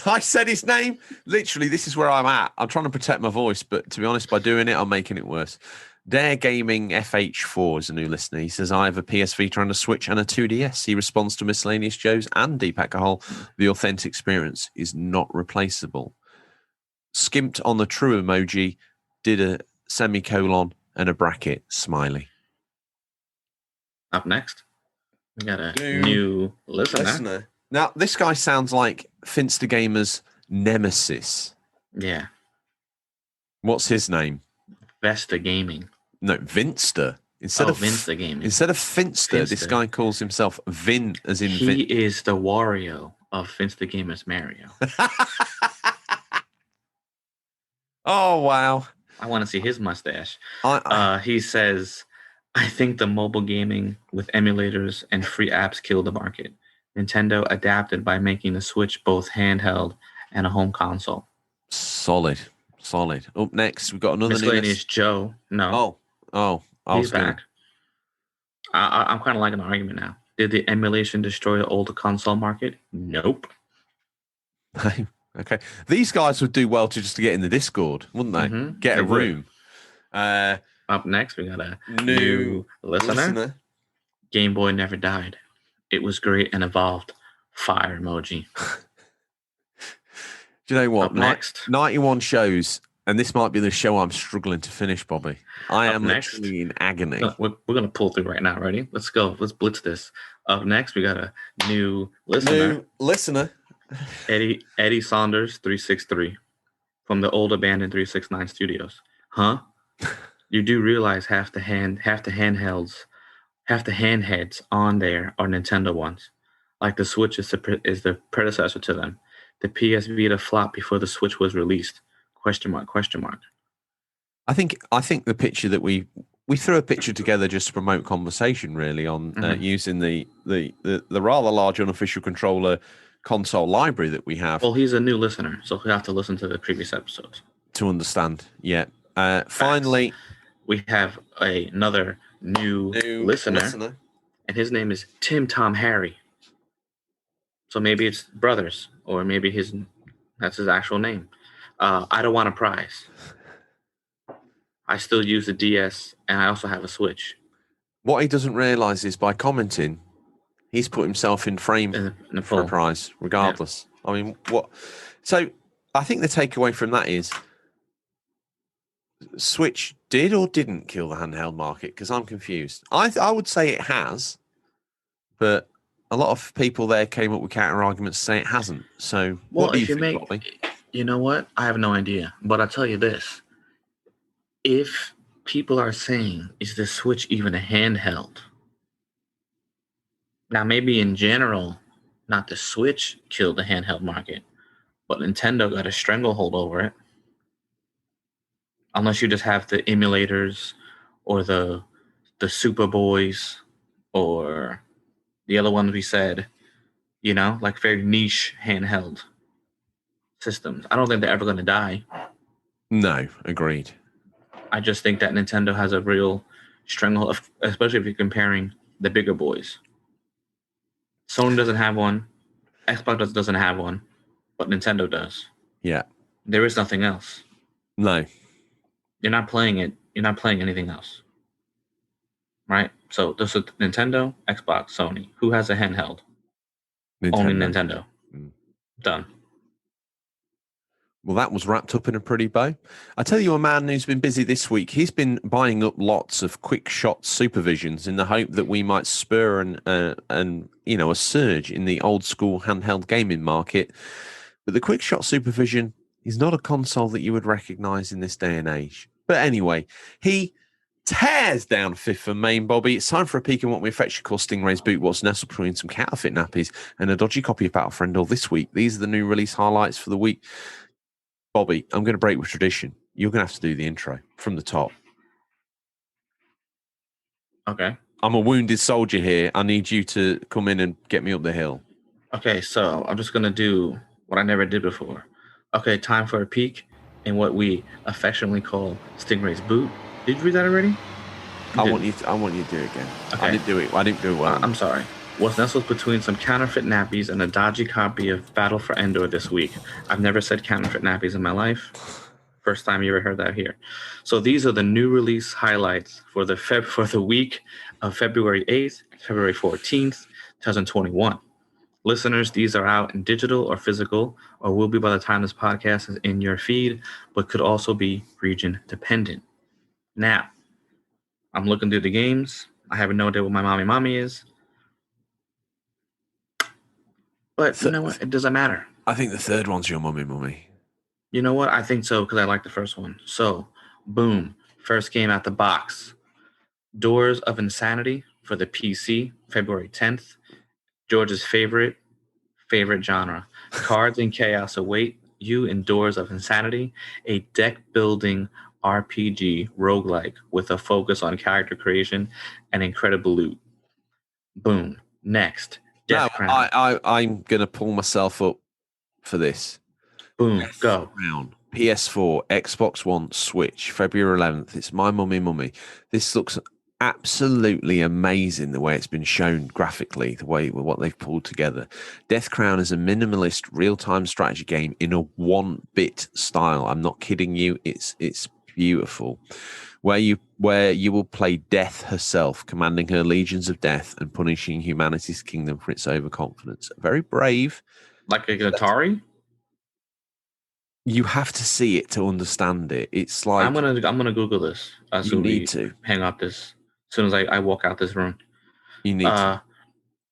I said his name. Literally, this is where I'm at. I'm trying to protect my voice, but to be honest, by doing it, I'm making it worse. Dare Gaming FH4 is a new listener. He says, I have a PS Vita and a Switch and a 2DS. He responds to Miscellaneous Joe's and Deepak Gahil. The authentic experience is not replaceable. Skimped on the true emoji, did a semicolon and a bracket, smiley. Up next, we got a new listener. Now, this guy sounds like Finster Gamer's nemesis. Yeah. What's his name? Vesta Gaming. No, Vinster. Instead of Vinster Gaming. Instead of Finster, this guy calls himself Vin, as in He is the Wario of Finster Gamer's Mario. Oh, wow. I want to see his mustache. He says, I think the mobile gaming with emulators and free apps killed the market. Nintendo adapted by making the Switch both handheld and a home console. Solid. Up next, we've got another Miscellaneous Joe. No. Oh. He's back. I'm kind of liking the argument now. Did the emulation destroy the older console market? Nope. Okay. These guys would do well to just get in the Discord, wouldn't they? Mm-hmm. Get a room. Up next, we got a new listener. Game Boy never died. It was great and evolved. Fire emoji. Do you know what? Up next, 91 shows, and this might be the show I'm struggling to finish, Bobby. I am literally in agony. We're going to pull through right now. Ready? Let's go. Let's blitz this. Up next, we got a new listener. Eddie Saunders 363 from the old abandoned 369 studios. Huh? You do realize half the handheads on there are Nintendo ones. Like the Switch is the predecessor to them. The PS Vita flopped before the Switch was released. Question mark. I think the picture that we threw a picture together just to promote conversation, really, on using the rather large unofficial controller console library that we have. Well, he's a new listener, so he'll have to listen to the previous episodes to understand. Yeah. Finally, we have another new listener, and his name is Tim Tom Harry. So maybe it's brothers, or maybe that's his actual name. I don't want a prize. I still use the DS, and I also have a Switch. What he doesn't realize is by commenting, he's put himself in frame for a prize, regardless. Yeah. I mean, what? So I think the takeaway from that is Switch did or didn't kill the handheld market, because I'm confused. I would say it has, but a lot of people there came up with counter arguments to say it hasn't. So what do you think, Bobby? You know what? I have no idea, but I'll tell you this. If people are saying, is the Switch even a handheld? Now, maybe in general, not the Switch killed the handheld market, but Nintendo got a stranglehold over it. Unless you just have the emulators or the Superboys or the other ones we said, like very niche handheld systems. I don't think they're ever going to die. No, agreed. I just think that Nintendo has a real stranglehold, especially if you're comparing the bigger boys. Sony doesn't have one. Xbox doesn't have one, but Nintendo does. Yeah. There is nothing else. No. You're not playing it. You're not playing anything else. Right? So this is Nintendo, Xbox, Sony. Who has a handheld? Only Nintendo. Done. Well, that was wrapped up in a pretty bow. I tell you, a man who's been busy this week, he's been buying up lots of quick shot supervisions in the hope that we might spur a surge in the old school handheld gaming market. But the quick shot supervision is not a console that you would recognize in this day and age. But anyway, he tears down Fifth and Main, Bobby. It's time for a peek in what we affectionately call Stingray's boot, what's nestled between some counterfeit nappies and a dodgy copy of Battlefriend all this week. These are the new release highlights for the week. Bobby, I'm going to break with tradition. You're going to have to do the intro from the top. Okay. I'm a wounded soldier here. I need you to come in and get me up the hill. Okay, so I'm just going to do what I never did before. Okay, time for a peek in what we affectionately call Stingray's boot. Did you read that already? I want you to do it again. Okay. I didn't do it well. I'm sorry. Was nestled between some counterfeit nappies and a dodgy copy of Battle for Endor this week. I've never said counterfeit nappies in my life. First time you ever heard that here. So these are the new release highlights for the week of February 8th, February 14th, 2021. Listeners, these are out in digital or physical, or will be by the time this podcast is in your feed, but could also be region dependent. Now, I'm looking through the games. I have no idea what my mommy is. But you know what? It doesn't matter. I think the third one's your mummy. You know what? I think so because I like the first one. So, boom. First game out the box. Doors of Insanity for the PC, February 10th. George's favorite genre. Cards and Chaos await you in Doors of Insanity, a deck-building RPG roguelike with a focus on character creation and incredible loot. Boom. Next. Death Crown. I'm going to pull myself up for this. Boom. Death Go. Crown. PS4, Xbox One, Switch, February 11th. It's my mummy. This looks absolutely amazing the way it's been shown graphically, the way what they've pulled together. Death Crown is a minimalist real-time strategy game in a 1-bit style. I'm not kidding you. It's beautiful. Where you will play Death herself, commanding her legions of death and punishing humanity's kingdom for its overconfidence. Very brave. Like an Atari? You have to see it to understand it. It's like I'm gonna Google this. You need to hang up this as soon as I walk out this room. You need to.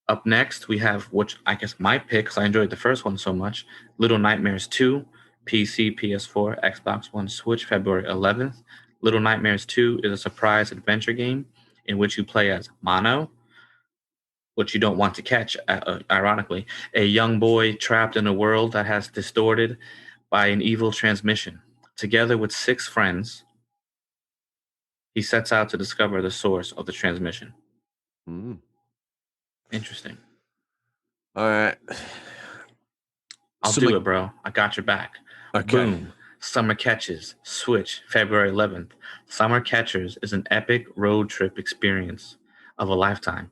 Up next, we have, which I guess my pick, because I enjoyed the first one so much, Little Nightmares 2, PC, PS4, Xbox One, Switch, February 11th. Little Nightmares 2 is a surprise adventure game in which you play as Mono, which you don't want to catch, ironically, a young boy trapped in a world that has distorted by an evil transmission. Together with 6 friends, he sets out to discover the source of the transmission. Interesting. All right. I'll do it, bro. I got your back. Okay. Boom. Summer Catchers, Switch, February 11th. Summer Catchers is an epic road trip experience of a lifetime.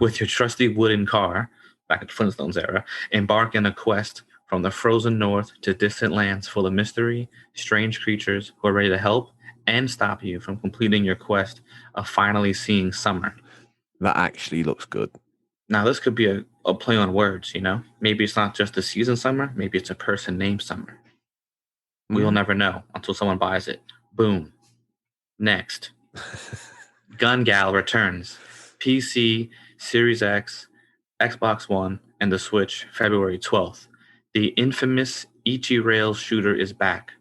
With your trusty wooden car, back in the Flintstones era, embark in a quest from the frozen north to distant lands full of mystery, strange creatures who are ready to help and stop you from completing your quest of finally seeing summer. That actually looks good. Now, this could be a play on words, you know? Maybe it's not just the season Summer. Maybe it's a person named Summer. We will never know until someone buys it. Boom. Next. Gun Gal returns. PC, Series X, Xbox One, and the Switch, February 12th. The infamous Ichi Rail shooter is back.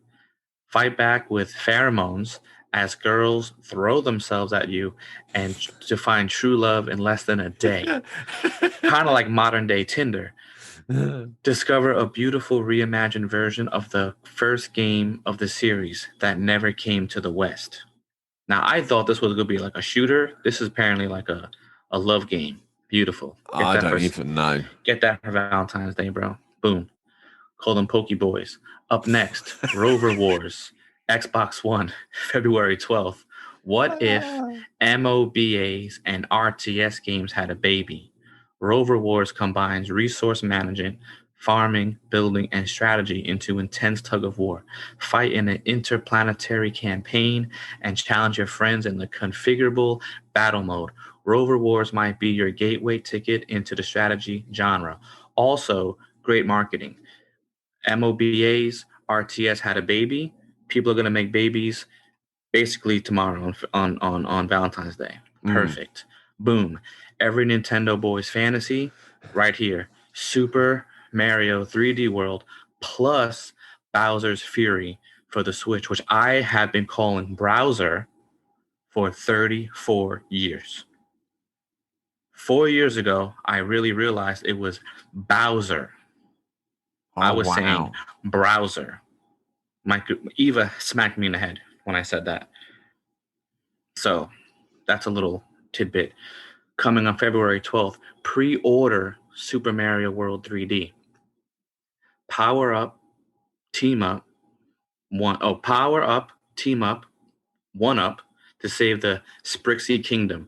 Fight back with pheromones as girls throw themselves at you and to find true love in less than a day. Kind of like modern day Tinder. Discover a beautiful reimagined version of the first game of the series that never came to the West. Now, I thought this was going to be like a shooter. This is apparently like a love game. Beautiful. I don't even know. Get that for Valentine's Day, bro. Boom. Call them Pokey Boys. Up next, Rover Wars, Xbox One, February 12th. What if MOBAs and RTS games had a baby? Rover Wars combines resource management, farming, building, and strategy into intense tug-of-war. Fight in an interplanetary campaign and challenge your friends in the configurable battle mode. Rover Wars might be your gateway ticket into the strategy genre. Also, great marketing. MOBAs RTS had a baby. People are going to make babies basically tomorrow on Valentine's Day. Perfect. Boom. Every Nintendo boy's fantasy right here. Super Mario 3D World plus Bowser's Fury for the Switch, which I have been calling Browser for 34 years. 4 years ago, I really realized it was Bowser. I was saying browser. Eva smacked me in the head when I said that. So that's a little tidbit. Coming on February 12th, pre-order Super Mario World 3D. Power up, team up, power up, team up, one up to save the Sprixie Kingdom.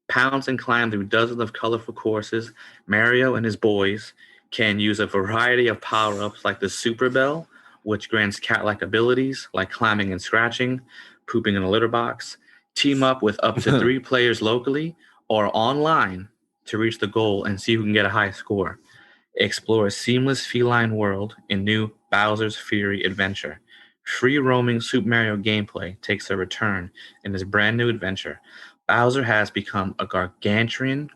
Pounce and climb through dozens of colorful courses. Mario and his boys can use a variety of power-ups like the Super Bell, which grants cat-like abilities like climbing and scratching, pooping in a litter box. Team up with up to 3 players locally or online to reach the goal and see who can get a high score. Explore a seamless feline world in new Bowser's Fury adventure. Free roaming Super Mario gameplay takes a return in this brand new adventure. Bowser has become a gargantuan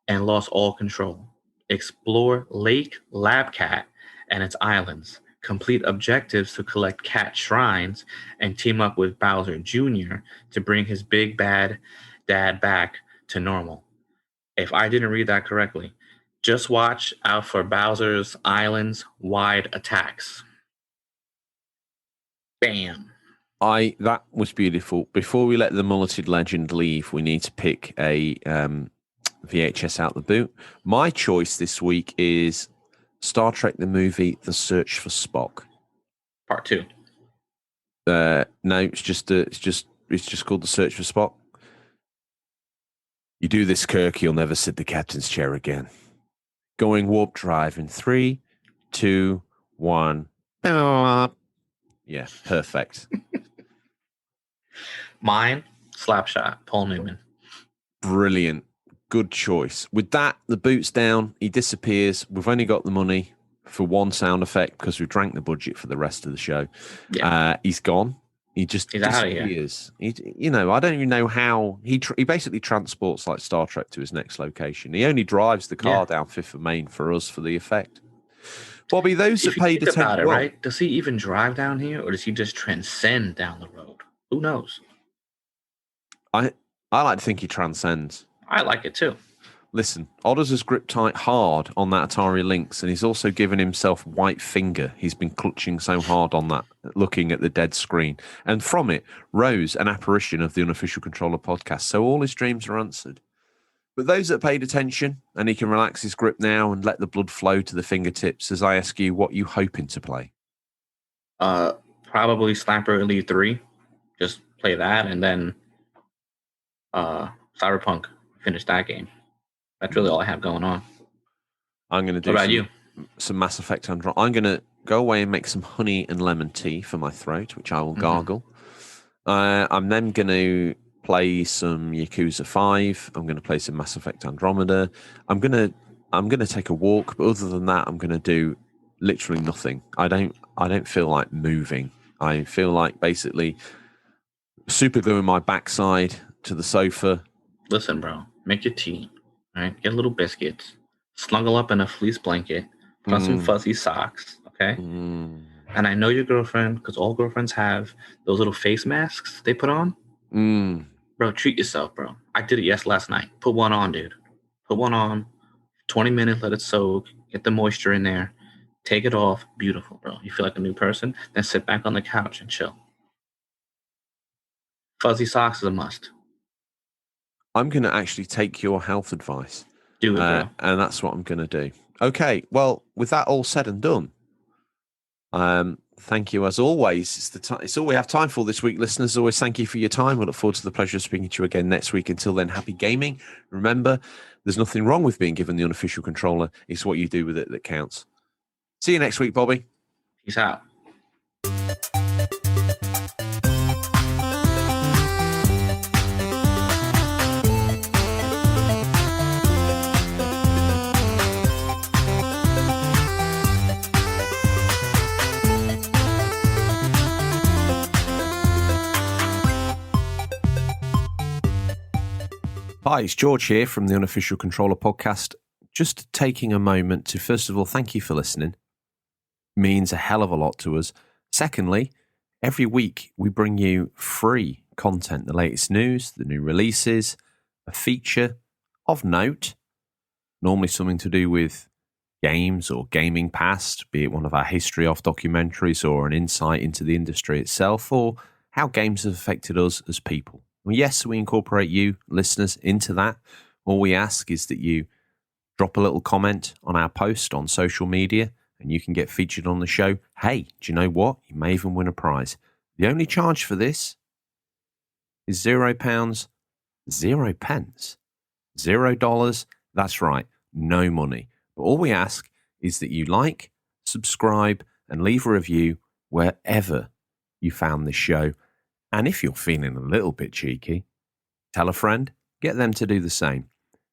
and lost all control. Explore Lake Labcat and its islands. Complete objectives to collect cat shrines and team up with Bowser Jr. to bring his big bad dad back to normal. If I didn't read that correctly, just watch out for Bowser's Islands wide attacks. Bam. That was beautiful. Before we let the mulleted legend leave, we need to pick a VHS out the boot. My choice this week is Star Trek the movie, The Search for Spock. Part 2. No, it's just called The Search for Spock. You do this, Kirk, you'll never sit the captain's chair again. Going warp drive in 3, 2, 1. Yeah, perfect. Mine, Slapshot, Paul Newman. Brilliant. Good choice. With that, the boot's down. He disappears. We've only got the money for one sound effect because we drank the budget for the rest of the show. Yeah. He's gone. He's disappears. I don't even know how. He basically transports like Star Trek to his next location. He only drives the car down Fifth of Main for us for the effect. Bobby, those that paid attention, right? Does he even drive down here, or does he just transcend down the road? Who knows? I like to think he transcends. I like it too. Listen, Odders has gripped tight hard on that Atari Lynx, and he's also given himself white finger. He's been clutching so hard on that, looking at the dead screen. And from it rose an apparition of the Unofficial Controller podcast. So all his dreams are answered. But those that paid attention, and he can relax his grip now and let the blood flow to the fingertips as I ask you what you hoping to play. Probably Slapper Elite 3. Just play that, and then Cyberpunk. Finish that game. That's really all I have going on. I'm going to do some Mass Effect Andromeda. I'm going to go away and make some honey and lemon tea for my throat, which I will gargle. I'm then going to play some Yakuza 5. I'm going to play some Mass Effect Andromeda. I'm going to take a walk, but other than that, I'm going to do literally nothing. I don't feel like moving. I feel like basically super gluing my backside to the sofa. Listen, bro, make your tea. All right, get little biscuits, snuggle up in a fleece blanket, put on some fuzzy socks, okay? And I know your girlfriend, because all girlfriends have those little face masks they put on. Bro, treat yourself, bro. I did it last night. Put one on, dude. Put one on. 20 minutes, let it soak. Get the moisture in there. Take it off. Beautiful, bro. You feel like a new person. Then sit back on the couch and chill. Fuzzy socks is a must. I'm going to actually take your health advice. Do it, bro. And that's what I'm going to do. Okay, well, with that all said and done, thank you as always. It's all we have time for this week, listeners. As always, thank you for your time. We look forward to the pleasure of speaking to you again next week. Until then, happy gaming. Remember, there's nothing wrong with being given the Unofficial Controller. It's what you do with it that counts. See you next week, Bobby. Peace out. Hi, it's George here from the Unofficial Controller podcast. Just taking a moment to, first of all, thank you for listening. It means a hell of a lot to us. Secondly, every week we bring you free content, the latest news, the new releases, a feature of note, normally something to do with games or gaming past, be it one of our history off documentaries or an insight into the industry itself, or how games have affected us as people. Well, yes, we incorporate you, listeners, into that. All we ask is that you drop a little comment on our post on social media and you can get featured on the show. Hey, do you know what? You may even win a prize. The only charge for this is £0, 0 pence, $0. That's right, no money. But all we ask is that you like, subscribe, and leave a review wherever you found this show. And if you're feeling a little bit cheeky, tell a friend, get them to do the same.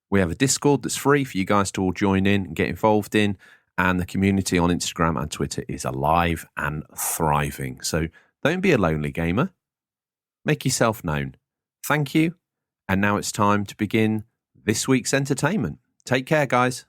We have a Discord that's free for you guys to all join in and get involved in. And the community on Instagram and Twitter is alive and thriving. So don't be a lonely gamer. Make yourself known. Thank you. And now it's time to begin this week's entertainment. Take care, guys.